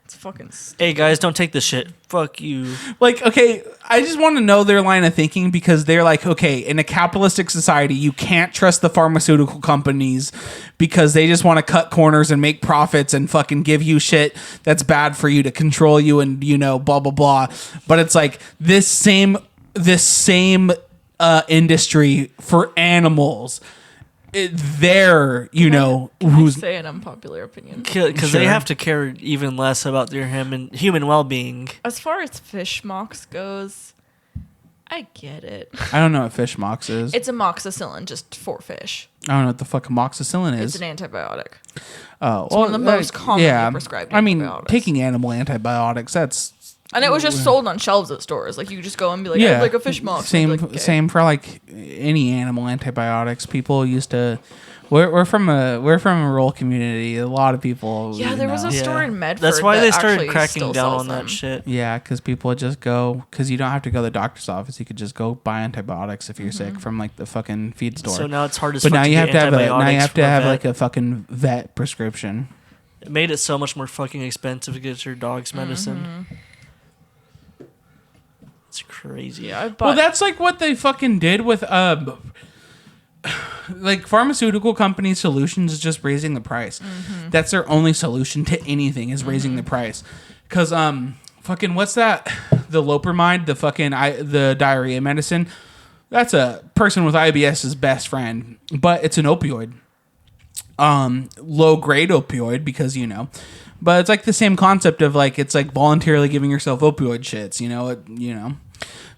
It's fucking Hey guys, don't take this shit. Fuck you. Like, okay, I just want to know their line of thinking because they're like, okay, in a capitalistic society, you can't trust the pharmaceutical companies because they just want to cut corners and make profits and fucking give you shit that's bad for you to control you and, blah, blah, blah. But it's like this same industry for animals. They're, who's say an unpopular opinion. Because they have to care even less about their human well-being. As far as fish mox goes, I get it. I don't know what fish mox is. It's amoxicillin just for fish. I don't know what the fuck amoxicillin is. It's an antibiotic. Oh, It's one of the most commonly prescribed I mean, antibiotics. taking animal antibiotics, that's And it was just sold on shelves at stores. Like you could just go and be like, I'd like a fish mox. Same, Like, okay. same for like any animal antibiotics. People used to. We're from a rural community. A lot of people. Yeah, there was a store in Medford. That's why that they started actually cracking still down sells on them. that shit. Yeah, because people just go because you don't have to go to the doctor's office. You could just go buy antibiotics if you're sick from like the fucking feed store. So now it's hard as but fuck now to you get have to have antibiotics from a like vet. a fucking vet prescription. It made it so much more fucking expensive to get your dog's medicine. It's crazy. Yeah, Well, that's like what they fucking did with like pharmaceutical company solutions is just raising the price. That's their only solution to anything is raising the price. Cause fucking what's that? The Lopermide, the fucking the diarrhea medicine. That's a person with IBS's best friend, but it's an opioid. Low grade opioid because but it's like the same concept of like it's like voluntarily giving yourself opioid shits,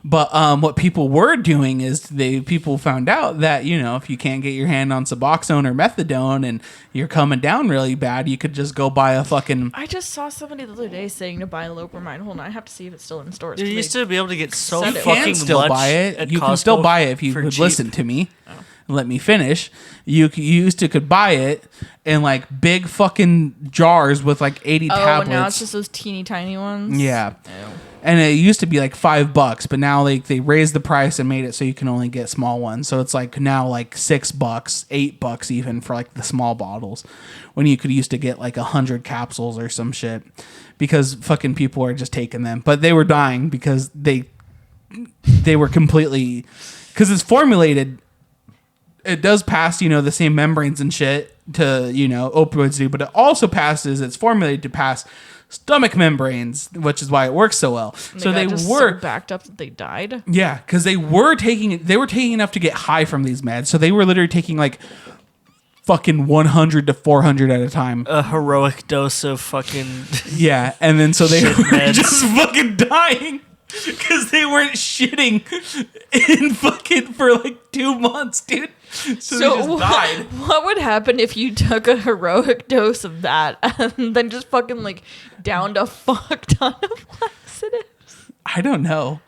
But what people were doing is people found out that if you can't get your hand on Suboxone or methadone and you're coming down really bad, you could just go buy a fucking. I just saw somebody the other day saying to buy Lopermide. Hold on, I have to see if it's still in stores. You used to be able to get so Send it. fucking You can still much buy it. at You can Costco still buy it if you for would cheap. listen to me. Let me finish. You used to could buy it in like big fucking jars with like 80 tablets. now it's just those teeny tiny ones. Yeah. And it used to be like $5, but now they raised the price and made it so you can only get small ones. So it's like now like $6, $8 even for like the small bottles, when you could used to get like 100 capsules or some shit, because fucking people are just taking them. But they were dying because they were completely, because it's formulated. It does pass, the same membranes and shit to, opioids do, but it also passes, it's formulated to pass stomach membranes, which is why it works so well. So they just were so backed up that they died. yeah, because they were taking enough to get high from these meds. So they were literally taking like fucking 100 to 400 at a time. A heroic dose of fucking Yeah, and then so they Shit were meds. just fucking dying. Because they weren't shitting in fucking for like 2 months, dude. So they just died. What would happen if you took a heroic dose of that and then just fucking like downed a fuck ton of laxatives? I don't know.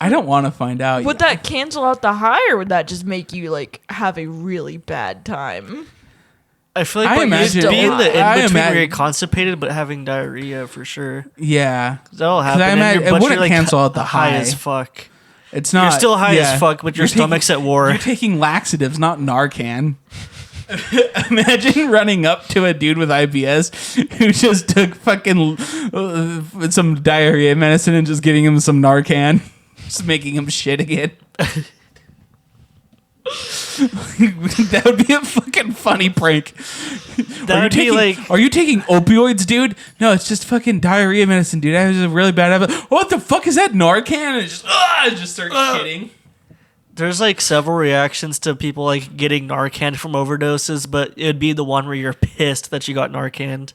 I don't want to find out. Would that cancel out the high, or would that just make you like have a really bad time? I feel like I what imagine- you'd be in the I in between where imagine- you're constipated but having diarrhea for sure. Yeah. That'll happen. I and imagine your- but it wouldn't you're, like, cancel out the high high as fuck. It's not. You're still high yeah. as fuck, but your You're stomach's at war. You're taking laxatives, not Narcan. Imagine running up to a dude with IBS who just took fucking some diarrhea medicine and just giving him some Narcan, just making him shit again. That would be a fucking funny prank. That would be like, Are you taking opioids, dude? No, it's just fucking diarrhea medicine, dude. I was a really bad habit. What the fuck is that Narcan? And it just start shitting. there's like several reactions to people like getting Narcan from overdoses, but it'd be the one where you're pissed that you got Narcaned.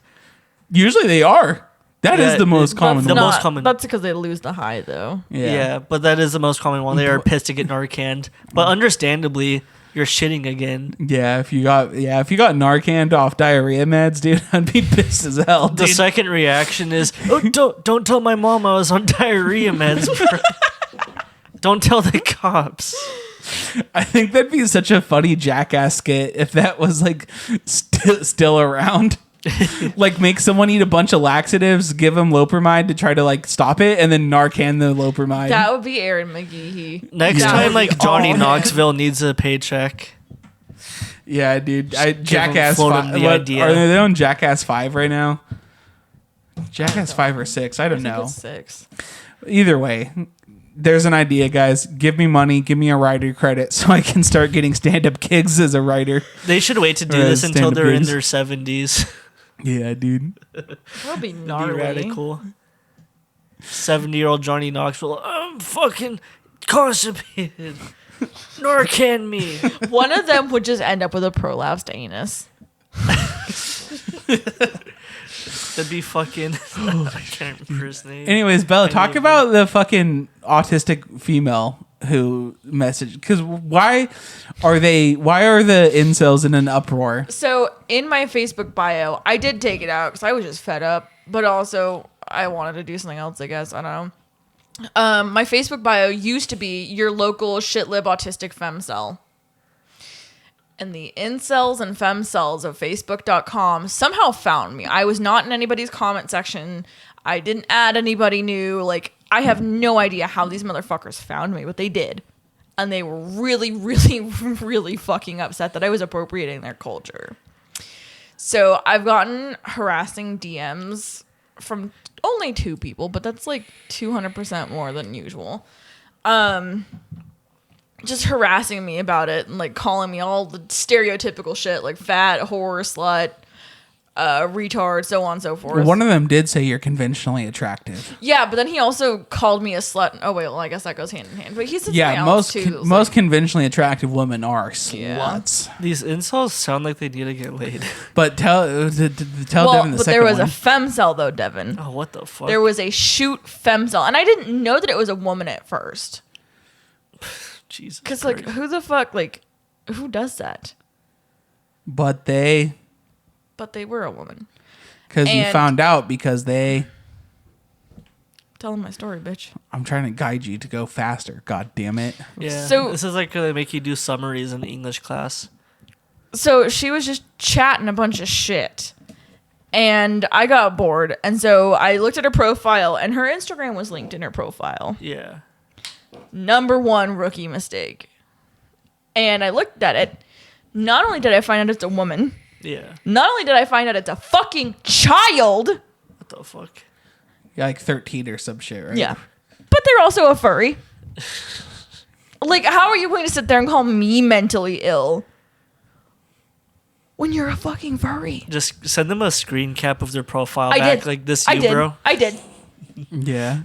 Usually they are. That is Yeah, the most it- common the one. most common. That's because they lose the high, though. Yeah, but that is the most common one. They are pissed to get Narcaned, but understandably, you're shitting again. Yeah, if you got Narcan off diarrhea meds, dude, I'd be pissed as hell. The Dude. second reaction is, "Oh, don't tell my mom I was on diarrhea meds. Bro. Don't tell the cops." I think that'd be such a funny jackass skit if that was like still around. Like make someone eat a bunch of laxatives, give them Loperamide to try to like stop it, and then Narcan the Loperamide. That would be Aaron McGee. Next That time, would like be Johnny all- Knoxville needs a paycheck. Yeah, dude. him, Jackass float 5. him the idea. Are they on Jackass 5 right now? Jackass 5 or 6? I don't I think know. it's 6. Either way, there's an idea, guys. Give me money, give me a writer credit so I can start getting stand-up gigs as a writer. They should wait to do Or this until stand-up they're in gigs. their 70s. Yeah, dude. That would be Be gnarly. radical. 70-year-old Johnny Knoxville. I'm fucking constipated. Narcan me. One of them would just end up with a prolapsed anus. That'd be fucking. I can't remember his name. Anyways, Bella, talk name about the fucking autistic female who messaged. Because why are the incels in an uproar? So in my Facebook bio, I did take it out because I was just fed up, but also I wanted to do something else, I guess. I don't know. My Facebook bio used to be your local shitlib autistic femcel. And the incels and femcels of Facebook.com somehow found me. I was not in anybody's comment section. I didn't add anybody new. Like, I have no idea how these motherfuckers found me, but they did. And they were really, really, really fucking upset that I was appropriating their culture. So I've gotten harassing DMs from only 2 people, but that's like 200% more than usual. Just harassing me about it and like calling me all the stereotypical shit like fat, whore, slut, retard, so on and so forth. One of them did say you're conventionally attractive. Yeah, but then he also called me a slut. Oh wait, well I guess that goes hand in hand. But he said Yeah, something else too. that was most like, conventionally attractive women are Yeah. sluts. These incels sound like they need to get laid. But tell well, Devin the but second there was one. a femcel though, Devin. Oh, what the fuck? There was a shoot femcel, and I didn't know that it was a woman at first. Jesus. Cause like, Christ. who the fuck, like, who does that? But they, But they were a woman. because you And- found out because they. Tell them my story, bitch. I'm trying to guide you to go faster. God damn it. Yeah. So- this is like they make you do summaries in English class. So she was just chatting a bunch of shit. And I got bored. And so I looked at her profile, and her Instagram was linked in her profile. Yeah. Number 1 rookie mistake. And I looked at it. Not only did I find out it's a woman, Yeah. not only did I find out it's a fucking child. What the fuck? You're like 13 or some shit, right? Yeah. But they're also a furry. Like, how are you going to sit there and call me mentally ill when you're a fucking furry? Just send them a screen cap of their profile I back. did. Like this, I you, did. bro. I did. Yeah.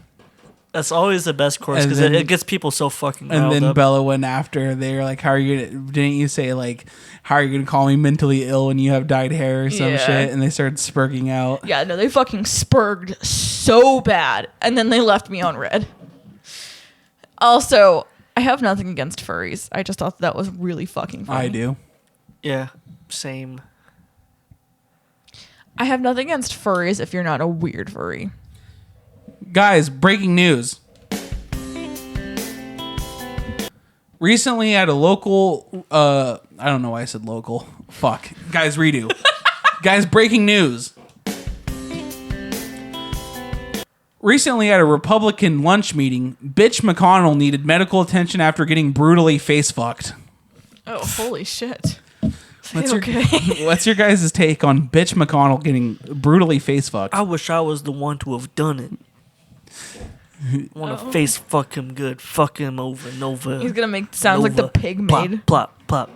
That's always the best course And because then- it gets people so fucking And riled then up. Bella went after. They were like, "How are you gonna?" Didn't you say like, "How are you gonna call me mentally ill when you have dyed hair or some Yeah. shit?" And they started spurging out. Yeah, no, they fucking spurged so bad. And then they left me on red. Also, I have nothing against furries. I just thought that was really fucking funny. I do. Yeah, same. I have nothing against furries if you're not a weird furry. Guys, breaking news. Recently at a local, I don't know why I said local. Fuck. Guys, redo. Guys, breaking news. Recently at a Republican lunch meeting, Bitch McConnell needed medical attention after getting brutally face fucked. Oh, holy shit. What's Okay. What's your guys' take on Bitch McConnell getting brutally face fucked? I wish I was the one to have done it. Want to face fuck him good, fuck him over and over. He's gonna make sounds like the pig plop, maid. plop, plop.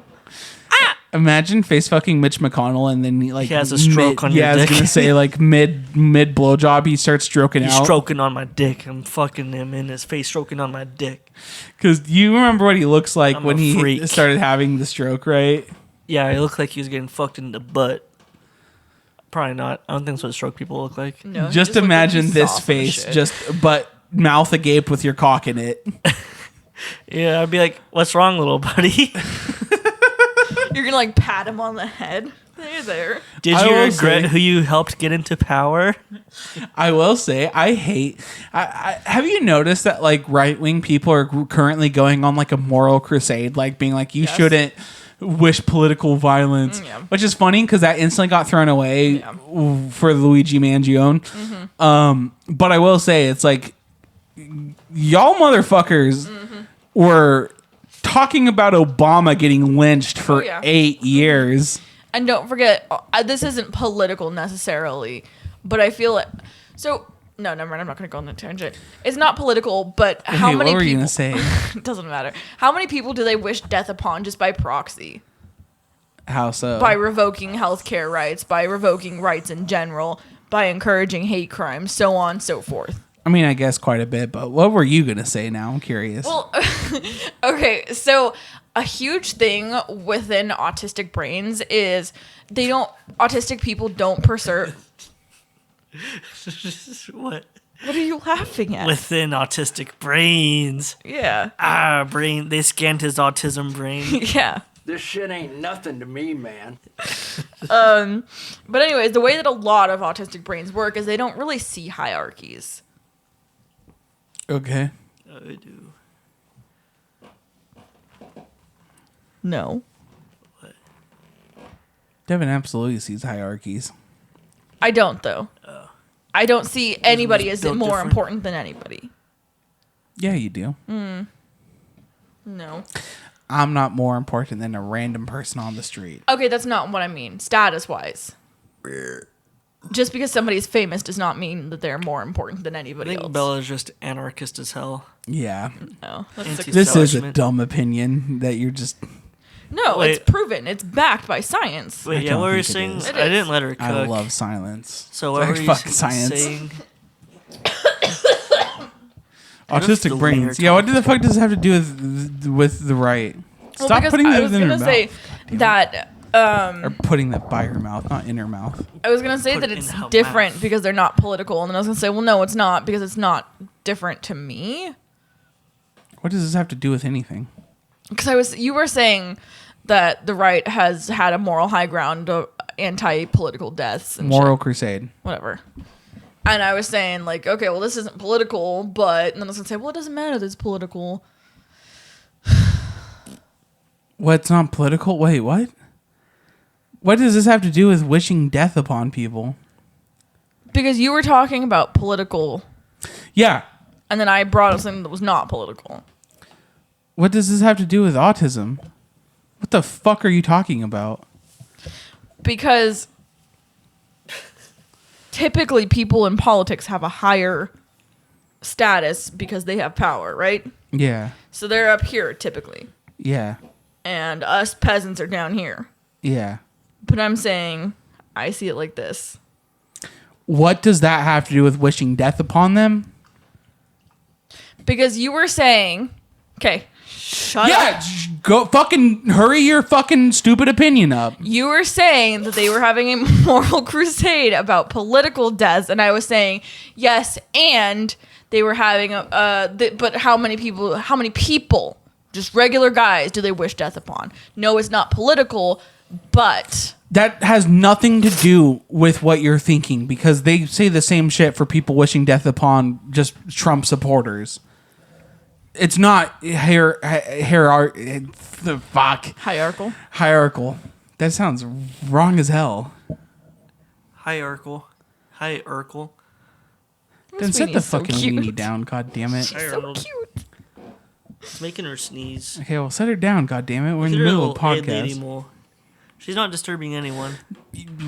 Imagine face fucking Mitch McConnell and then he has a stroke on your I was dick. gonna say like mid blowjob he starts stroking He's out. stroking on my dick. I'm fucking him in his face, stroking on my dick. Because you remember what he looks like I'm when a he freak. started having the stroke, right? Yeah, he looked like he was getting fucked in the butt. Probably not. I don't think that's what stroke people look like. No, he Just looked like imagine he's this soft as face, shit. just but mouth agape with your cock in it. Yeah, I'd be like, "What's wrong, little buddy? You're gonna like pat him on the head. There. Did I you will regret say- who you helped get into power?" I will say, I hate. I have you noticed that like right wing people are currently going on like a moral crusade, like being like, you Yes. shouldn't wish political violence, Yeah. which is funny because that instantly got thrown away Yeah. for Luigi Mangione. But I will say, it's like y'all motherfuckers were talking about Obama getting lynched for Oh, yeah. 8 years. And don't forget, this isn't political necessarily, but I feel it. So, no, never mind. I'm not going to go on the tangent. It's not political, but how Wait, many what were you people? gonna say? It doesn't matter. How many people do they wish death upon just by proxy? How so? By revoking healthcare rights, by revoking rights in general, by encouraging hate crimes, so on, so forth. I mean, I guess quite a bit, but what were you gonna say now? I'm curious. Well, okay, so a huge thing within autistic brains is autistic people don't preserve. What? What are you laughing at? Within autistic brains. Yeah. Brain. They scanned his autism brain. Yeah. This shit ain't nothing to me, man. But anyways, the way that a lot of autistic brains work is they don't really see hierarchies. Okay. I do. No. Devin absolutely sees hierarchies. I don't, though. I don't see anybody as built more different. important than anybody. Yeah, you do. No. I'm not more important than a random person on the street. Okay, that's not what I mean, status-wise. Just because somebody's famous does not mean that they're more important than I anybody think else. Bella's just anarchist as hell. Yeah. No, that's Anti- This is a Establishment. dumb opinion that you're just... no, Wait. it's proven. It's backed by science. Wait, yeah, don't what were you think it saying? is. It I is. didn't let her cook. I love silence. So what Like were you fucking science. saying? Autistic the brains. weird Yeah, what the fuck does it have to do with the right? Stop Well, because putting I that was in her gonna mouth. say that Or putting that by her mouth, not in her mouth. I was gonna say Put that it it's in her different mouth. because they're not political, and then I was gonna say, well, no, it's not because it's not different to me. What does this have to do with anything? Because you were saying that the right has had a moral high ground of anti-political deaths and Moral shit, crusade. whatever. And I was saying like, okay, well, this isn't political, but and then I was gonna say, well, it doesn't matter that it's political. What's not political? Wait, what? What does this have to do with wishing death upon people? Because you were talking about political, Yeah. and then I brought up something that was not political. What does this have to do with autism? What the fuck are you talking about? Because typically people in politics have a higher status because they have power, right? Yeah. So they're up here typically. Yeah. And us peasants are down here. Yeah. But I'm saying I see it like this. What does that have to do with wishing death upon them? Because you were saying, okay, shut Yeah, up. go fucking hurry your fucking stupid opinion up. You were saying that they were having a moral crusade about political deaths, and I was saying, yes, and they were having but how many people, just regular guys, do they wish death upon? No, it's not political, but that has nothing to do with what you're thinking, because they say the same shit for people wishing death upon just Trump supporters. It's not hierarchical. That sounds wrong as hell. Hierarchical. Then set the so fucking cute. weenie down, god damn it. She's so cute. It's making her sneeze. Okay, well, set her down, god damn it. We're in the Look at her middle of a little lady podcast. mole. She's not disturbing anyone.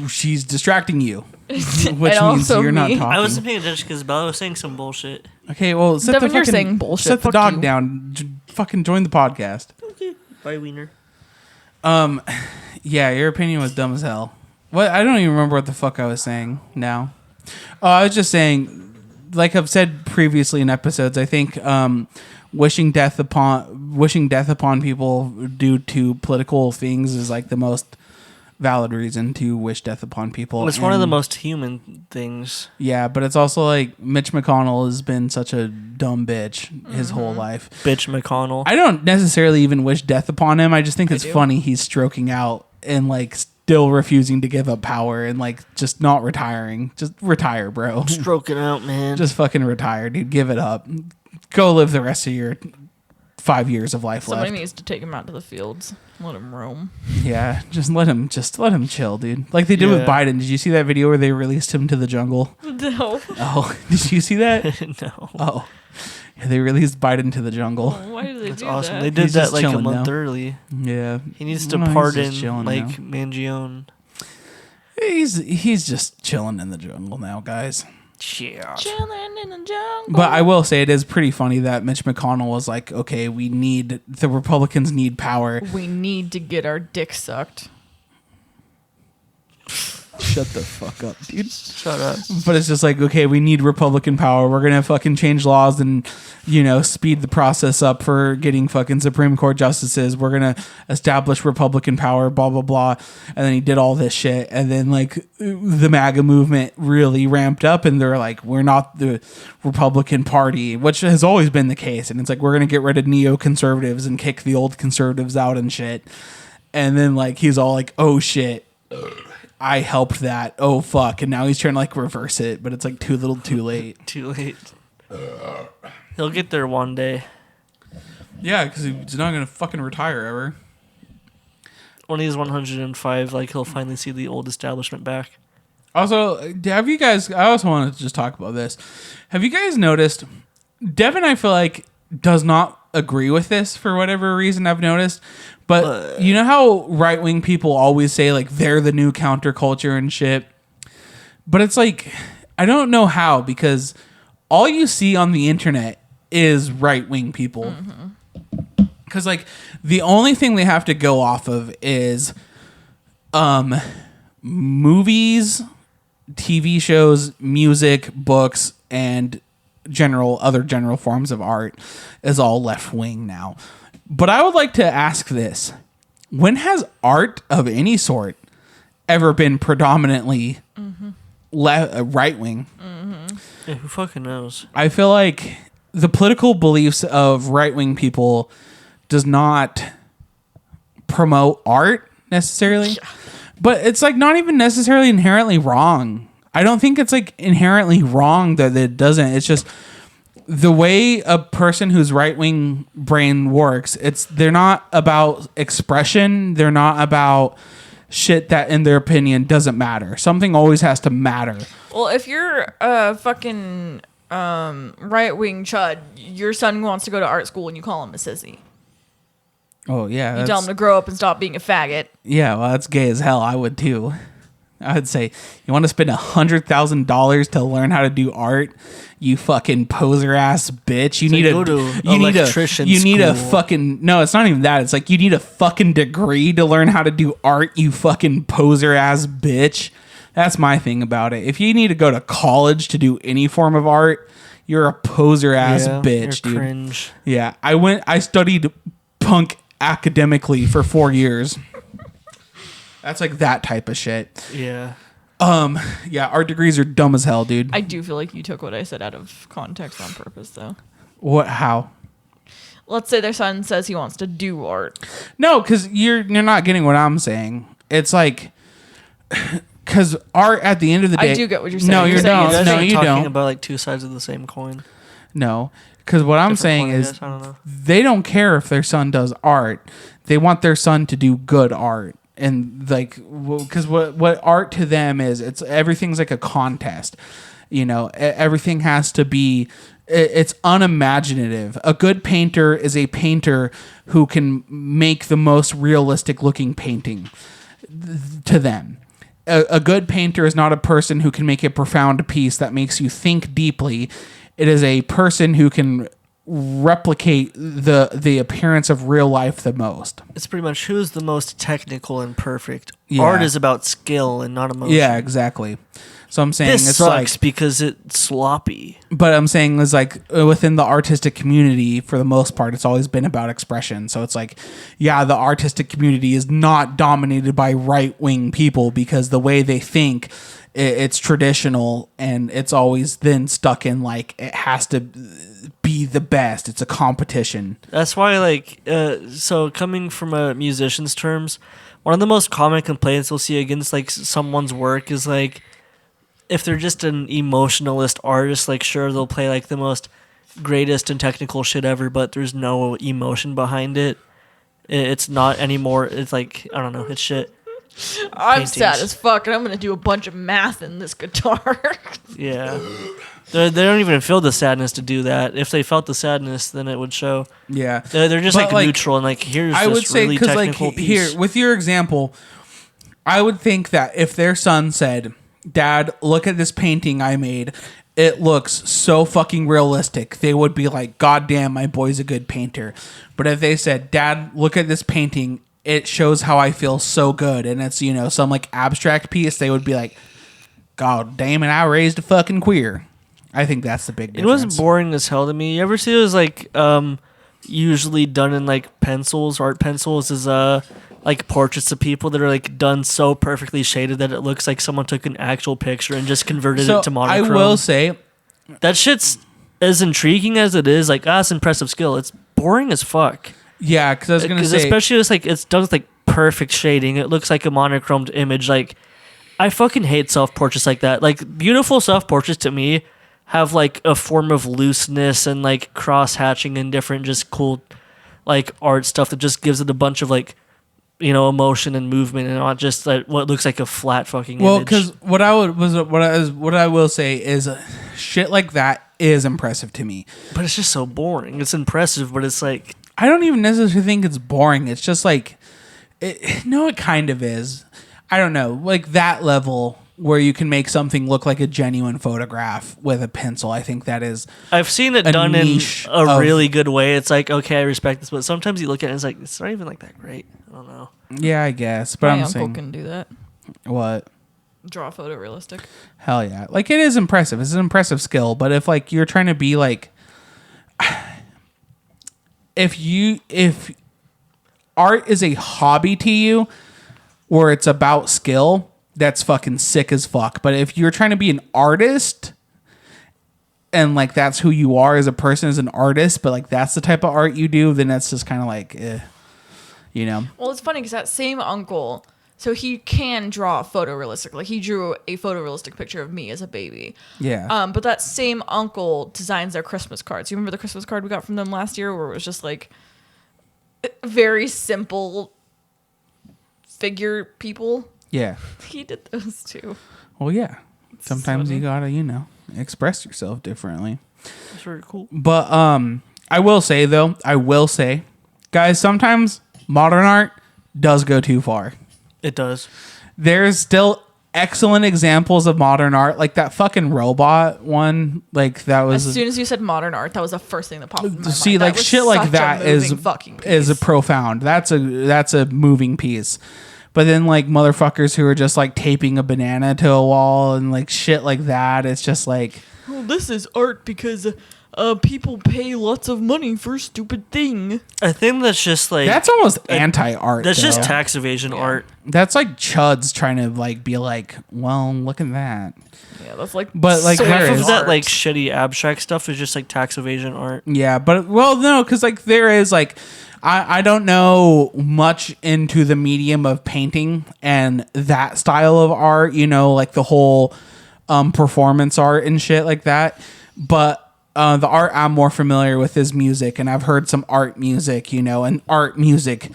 She's distracting you, which And means also you're not me. talking. I wasn't paying attention because Bella was saying some bullshit. Okay, well, set Devin, the you're fucking saying bullshit. set the Fuck dog you. down. Fucking join the podcast. Okay. Bye, Wiener. Yeah, your opinion was dumb as hell. What? I don't even remember what the fuck I was saying now. Oh, I was just saying, like I've said previously in episodes, I think wishing death upon people due to political things is like the most valid reason to wish death upon people. It's one of the And- most human things. Yeah, but it's also like Mitch McConnell has been such a dumb bitch his whole life. Bitch McConnell. I don't necessarily even wish death upon him. I just think it's do. funny he's stroking out and like still refusing to give up power and like just not retiring. Just retire, bro. Stroking out, man. Just fucking retire, dude. Give it up. Go live the rest of your 5 years of life Somebody left. needs to take him out to the fields. Let him roam. Yeah, just let him chill, dude. Like they did with Yeah. Biden. Did you see that video where they released him to the jungle? No. Oh, did you see that? No. Oh, yeah, they released Biden to the jungle. Why did they That's do awesome. that? They did He's that just like a chilling month now. early. Yeah, He needs to No, he's pardon just chilling like now. Mangione. He's just chilling in the jungle now, guys. Yeah. Chilling in the jungle. But I will say it is pretty funny that Mitch McConnell was like, okay, the Republicans need power. We need to get our dick sucked. Shut the fuck up, dude. Shut up. But it's just like, okay, we need Republican power. We're going to fucking change laws and, speed the process up for getting fucking Supreme Court justices. We're going to establish Republican power, blah, blah, blah. And then he did all this shit. And then, like, the MAGA movement really ramped up and they're like, we're not the Republican Party, which has always been the case. And it's like, we're going to get rid of neoconservatives and kick the old conservatives out and shit. And then, like, he's all like, oh, shit. I helped that. Oh, fuck. And now he's trying to, like, reverse it, but it's, like, too little too late. Too late. He'll get there one day. Yeah, because he's not going to fucking retire ever. When he's 105, like he'll finally see the old establishment back. Also, have you guys... I also wanted to just talk about this. Have you guys noticed... Devin, I feel like, does not agree with this for whatever reason I've noticed. But you know how right-wing people always say, like, they're the new counterculture and shit? But it's like, I don't know how, because all you see on the internet is right-wing people. Because, like, the only thing they have to go off of is movies, TV shows, music, books, and other general forms of art is all left-wing now. But I would like to ask this. When has art of any sort ever been predominantly right-wing? Yeah, who fucking knows? I feel like the political beliefs of right-wing people does not promote art necessarily. But it's like not even necessarily inherently wrong. I don't think it's like inherently wrong that it doesn't. It's just the way a person whose right-wing brain works. They're not about expression. They're not about shit that, in their opinion, doesn't matter. Something always has to matter. Well, if you're a fucking right-wing chud, your son wants to go to art school and you call him a sissy. Oh yeah, You tell him to grow up and stop being a faggot. yeah. Well, that's gay as hell. I would too. I would say, you want to spend $100,000 to learn how to do art? You fucking poser ass bitch. You So need go a to you need electrician a you need a school. fucking no. It's not even that. It's like you need a fucking degree to learn how to do art. You fucking poser ass bitch. That's my thing about it. If you need to go to college to do any form of art, you're a poser ass bitch, you're dude. cringe. Yeah, I studied punk academically for 4 years. That's like that type of shit. Yeah. Yeah, art degrees are dumb as hell, dude. I do feel like you took what I said out of context on purpose, though. What? How? Let's say their son says he wants to do art. No, because you're not getting what I'm saying. It's like, because art at the end of the day. I do get what you're saying. No, you You're saying don't. it's No, fake. you talking don't. about like two sides of the same coin. No, because what I'm Different saying coin, I is guess. I don't know. they don't care if their son does art. They want their son to do good art. And like, because what art to them is, it's everything's like a contest. You know, everything has to be. It's unimaginative. A good painter is a painter who can make the most realistic looking painting to them. A good painter is not a person who can make a profound piece that makes you think deeply. It is a person who can replicate the appearance of real life the most. It's pretty much who's the most technical and perfect. Yeah. Art is about skill and not emotion. Yeah, exactly. So I'm saying This it's sucks like, because it's sloppy. but I'm saying is like within the artistic community, for the most part, it's always been about expression. So it's like, yeah, the artistic community is not dominated by right wing people because the way they think, it's traditional and it's always then stuck in like it has to be the best. It's a competition. That's why, like, so coming from a musician's terms, one of the most common complaints we'll see against like someone's work is like, if they're just an emotionalist artist, like sure they'll play like the most greatest and technical shit ever, but there's no emotion behind it. It's not anymore. It's like, I don't know, it's shit. I'm Paintings. sad as fuck, and I'm gonna do a bunch of math in this guitar. Yeah. They don't even feel the sadness to do that. If they felt the sadness, then it would show. Yeah. They're just But, like neutral and like, here's I this would say really because like technical piece. here with your example, I would think that if their son said, "Dad, look at this painting I made. It looks so fucking realistic," they would be like, "God damn, my boy's a good painter." But if they said, "Dad, look at this painting. It shows how I feel so good," and it's, you know, some like abstract piece, they would be like, "God damn it, I raised a fucking queer." I think that's the big It difference. was boring as hell to me. You ever see those like usually done in like pencils, art pencils, is like portraits of people that are like done so perfectly shaded that it looks like someone took an actual picture and just converted it to monochrome. I will say, that shit's as intriguing as it is. Like, it's impressive skill. It's boring as fuck. yeah, because I was gonna say, especially it's like it's done with like perfect shading. It looks like a monochromed image. Like, I fucking hate self portraits like that. Like, beautiful self portraits to me have like a form of looseness and like cross hatching and different just cool like art stuff that just gives it a bunch of like, you know, emotion and movement and not just like what looks like a flat fucking well, image. because what I will say is shit like that is impressive to me. But it's just so boring. It's impressive, but it's like, I don't even necessarily think it's boring. It's just like, it kind of is. I don't know, like that level where you can make something look like a genuine photograph with a pencil. I think that is. I've seen it a done in niche a of- really good way. It's like, okay, I respect this, but sometimes you look at it and it's like, it's not even like that great. I don't know. Yeah, I guess. But My I'm uncle saying, can do that. what? Draw photorealistic. Hell yeah! Like it is impressive. It's an impressive skill. But if like you're trying to be like, if art is a hobby to you, where it's about skill, that's fucking sick as fuck. But if you're trying to be an artist, and like that's who you are as a person, as an artist, but like that's the type of art you do, then that's just kind of like, you know. Well, it's funny because that same uncle, so he can draw photorealistic. Like he drew a photorealistic picture of me as a baby. Yeah. But that same uncle designs their Christmas cards. You remember the Christmas card we got from them last year, where it was just like very simple figure people? Yeah. He did those too. Well, yeah. Sometimes funny. you gotta, you know, express yourself differently. It's very cool. But I will say, guys, sometimes modern art does go too far. It does. There's still excellent examples of modern art, like that fucking robot one. Like that was. As soon as you said modern art, that was the first thing that popped in my mind. See, That like was shit like such a that is moving fucking is a piece. profound. That's a moving piece. But then like motherfuckers who are just like taping a banana to a wall and like shit like that. It's just like, Well, this is art because people pay lots of money for a stupid thing. I think that's just like That's almost anti-art. that's just though. tax evasion art. That's like chuds trying to like be like, well, look at that. Yeah, that's like. But, like, so there much is- Half of that art. like shitty abstract stuff is just like tax evasion art. Yeah, but well, no, because like there is like, I don't know much into the medium of painting and that style of art. You know, like the whole performance art and shit like that. But the art I'm more familiar with is music, and I've heard some art music. You know, and art music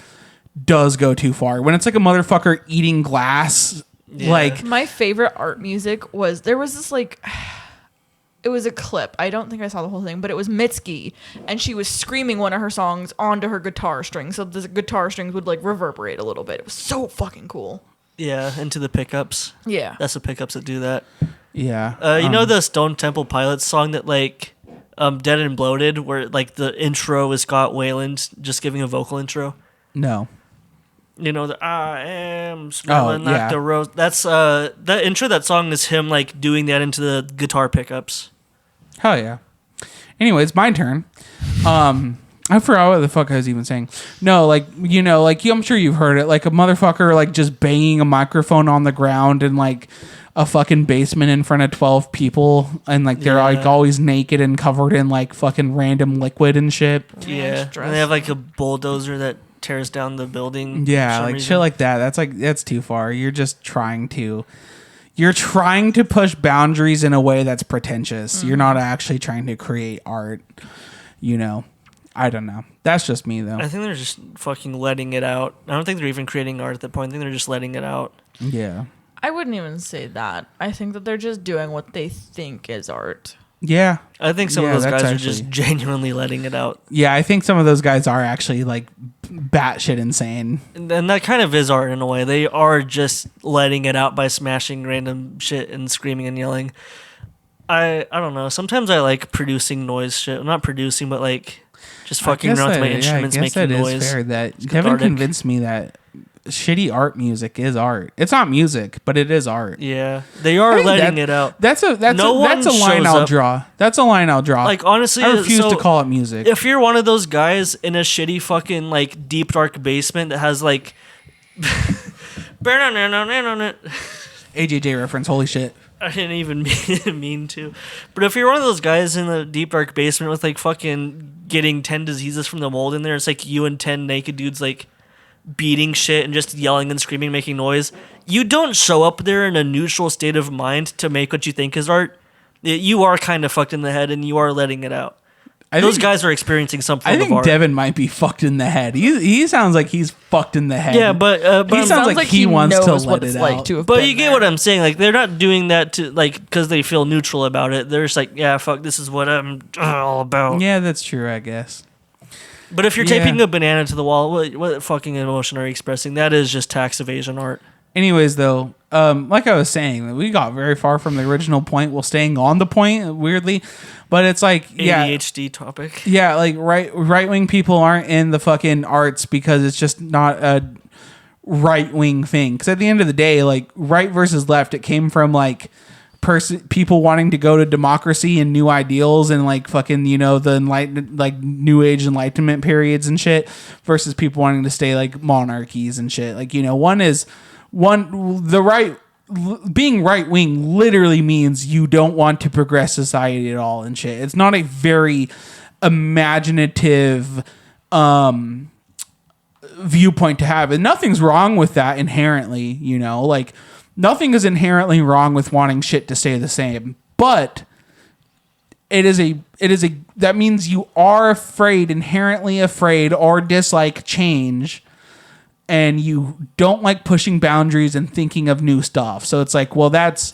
does go too far when it's like a motherfucker eating glass. Like My favorite art music was there was this like it was a clip. I don't think I saw the whole thing, but it was Mitski and she was screaming one of her songs onto her guitar string. So the guitar strings would like reverberate a little bit. It was so fucking cool. Yeah, into the pickups. Yeah. That's the pickups that do that. yeah, You know the Stone Temple Pilots song that like Dead and Bloated, where like the intro is Scott Weiland just giving a vocal intro. no. You know the I am smelling like yeah. the rose. That's that intro. That song is him like doing that into the guitar pickups. Hell yeah. Anyways, my turn. I forgot what the fuck I was even saying. No, like, you know, like I'm sure you've heard it. Like a motherfucker like just banging a microphone on the ground in like a fucking basement in front of 12 people, and like they're like Yeah. always naked and covered in like fucking random liquid and shit. Yeah, it's and they have like a bulldozer that tears down the building. for Yeah, some like reason. shit like that. That's too far. You're trying to push boundaries in a way that's pretentious. You're not actually trying to create art. You know, I don't know. That's just me though. I think they're just fucking letting it out. I don't think they're even creating art at that point. I think they're just letting it out. Yeah. I wouldn't even say that. I think that they're just doing what they think is art. Yeah. I think some Yeah, of those that's guys are actually- just genuinely letting it out. Yeah, I think some of those guys are actually like batshit insane. And that kind of is art in a way. They are just letting it out by smashing random shit and screaming and yelling. I don't know. Sometimes I like producing noise shit. Not producing, but like just fucking around with my instruments, making that noise. is fair. That It's Kevin cathartic. convinced me that shitty art music is art. It's not music, but it is art. Yeah, they I are think letting that- it out. That's a No one line shows I'll up. draw. That's a line I'll draw. Like honestly, I refuse so to call it music. If you're one of those guys in a shitty fucking like deep dark basement that has like AJJ reference. Holy shit. I didn't even mean to. But if you're one of those guys in the deep dark basement with like fucking getting 10 diseases from the mold in there, it's like you and 10 naked dudes like beating shit and just yelling and screaming, making noise. You don't show up there in a neutral state of mind to make what you think is art. You are kind of fucked in the head and you are letting it out. Those guys are experiencing some form I of think art. Devin might be fucked in the head. He sounds like he's fucked in the head. Yeah, but he I'm- sounds like he wants to knows let what it it's out. like to have But been you get there. what I'm saying. Like they're not doing that to like because they feel neutral about it. They're just like, yeah, fuck, this is what I'm all about. Yeah, that's true. I guess. But if you're Yeah. taping a banana to the wall, what fucking emotion are you expressing? That is just tax evasion art. Anyways, though, like I was saying, we got very far from the original point while staying on the point, weirdly. But it's like, yeah, ADHD topic. yeah, like right wing people aren't in the fucking arts because it's just not a right wing thing. Because at the end of the day, like right versus left, it came from like people wanting to go to democracy and new ideals and like fucking the enlightened like new age enlightenment periods and shit versus people wanting to stay like monarchies and shit. Like being right wing literally means you don't want to progress society at all and shit. It's not a very imaginative viewpoint to have, and nothing's wrong with that inherently. Like nothing is inherently wrong with wanting shit to stay the same, but that means you are inherently afraid or dislike change. And you don't like pushing boundaries and thinking of new stuff. So it's like, well, that's,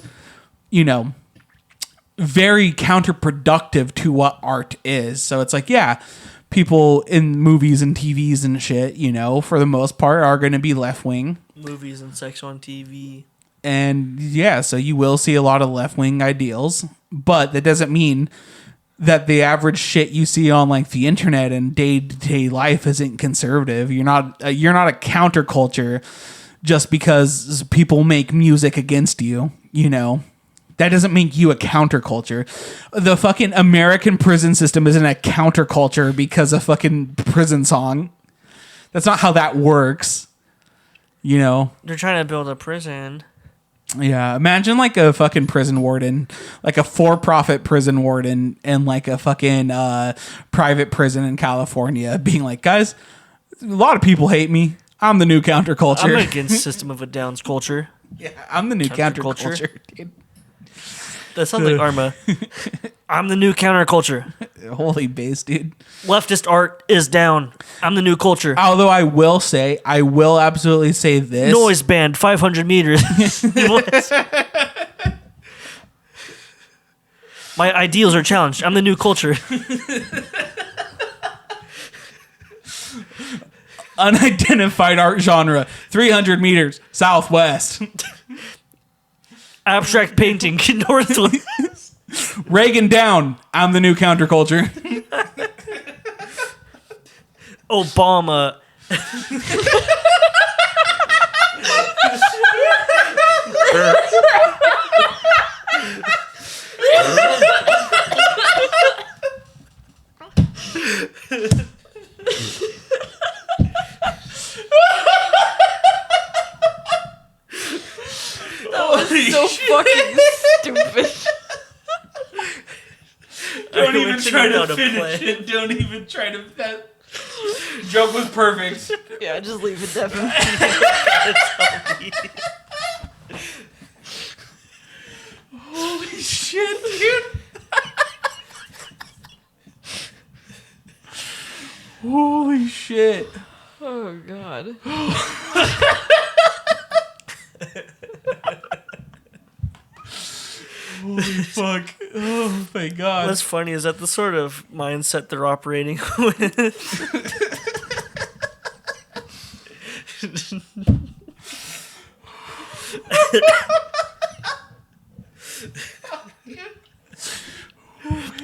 very counterproductive to what art is. So it's like, yeah, people in movies and TVs and shit, for the most part are going to be left wing. Movies and sex on TV. And yeah, so you will see a lot of left wing ideals. But that doesn't mean that the average shit you see on like the internet and day-to-day life isn't conservative. You're not a counterculture just because people make music against you, That doesn't make you a counterculture. The fucking American prison system isn't a counterculture because a fucking prison song. That's not how that works. You know? They're trying to build a prison. Yeah, imagine like a fucking prison warden, like a for-profit prison warden in like a fucking private prison in California being like, guys, a lot of people hate me. I'm the new counterculture. I'm against System of a Down's culture. Yeah, I'm the new counterculture. Dude. That sounds like Arma. I'm the new counterculture. Holy base, dude. Leftist art is down. I'm the new culture. Although I will absolutely say this. Noise band, 500 meters. My ideals are challenged. I'm the new culture. Unidentified art genre, 300 meters southwest. Abstract painting, northwest. Reagan down. I'm the new counterculture. Obama. So fucking stupid. Don't even try to to finish play. it. Don't even try to. That joke was perfect. Yeah, just leave it, Devin. Holy shit, dude. Holy shit. Oh god. Holy fuck. Oh, thank God. What's funny is that the sort of mindset they're operating with.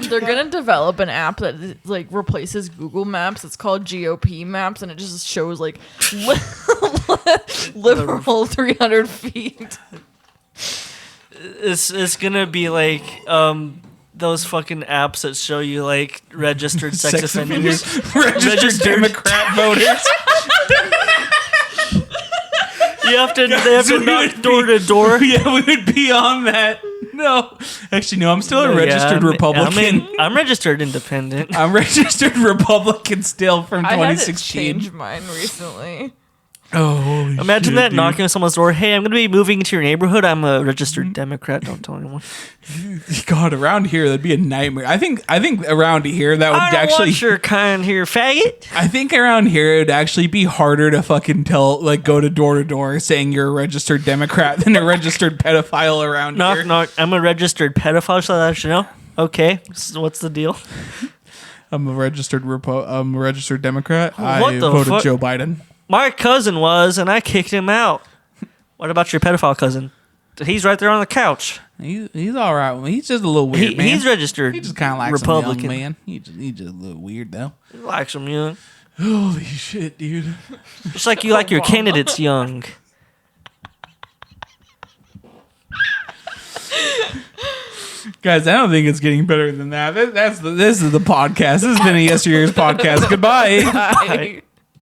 They're gonna develop an app that like replaces Google Maps. It's called GOP Maps, and it just shows like liberal 300 feet. It's gonna be like those fucking apps that show you like registered sex offenders. Registered Democrat voters. They have to knock door to door. Yeah, we would be on that. No. Actually, no, I'm still a registered Republican. I'm registered independent. I'm registered Republican still from I had to 2016. change mine recently. Oh, holy Imagine shit, that dude. knocking on someone's door. Hey, I'm going to be moving into your neighborhood. I'm a registered Democrat. Don't tell anyone. God, around here that'd be a nightmare. I think around here that would I don't actually. want your kind here, faggot. I think around here it would actually be harder to fucking tell, like, go to door saying you're a registered Democrat than a registered pedophile around here. Knock, knock. I'm a registered pedophile, so that you know. Okay, so what's the deal? I'm a registered Democrat. What I the voted fuck? Joe Biden. My cousin was, and I kicked him out. What about your pedophile cousin? He's right there on the couch. He's all right. He's just a little weird, man. He's registered. He just kind of likes Republican. Republican, man. He just a little weird though. He likes him young, Holy shit, dude! just like you like your candidates young. Guys, I don't think it's getting better than that. This is the podcast. This has been a Yesteryears podcast. Goodbye. Bye.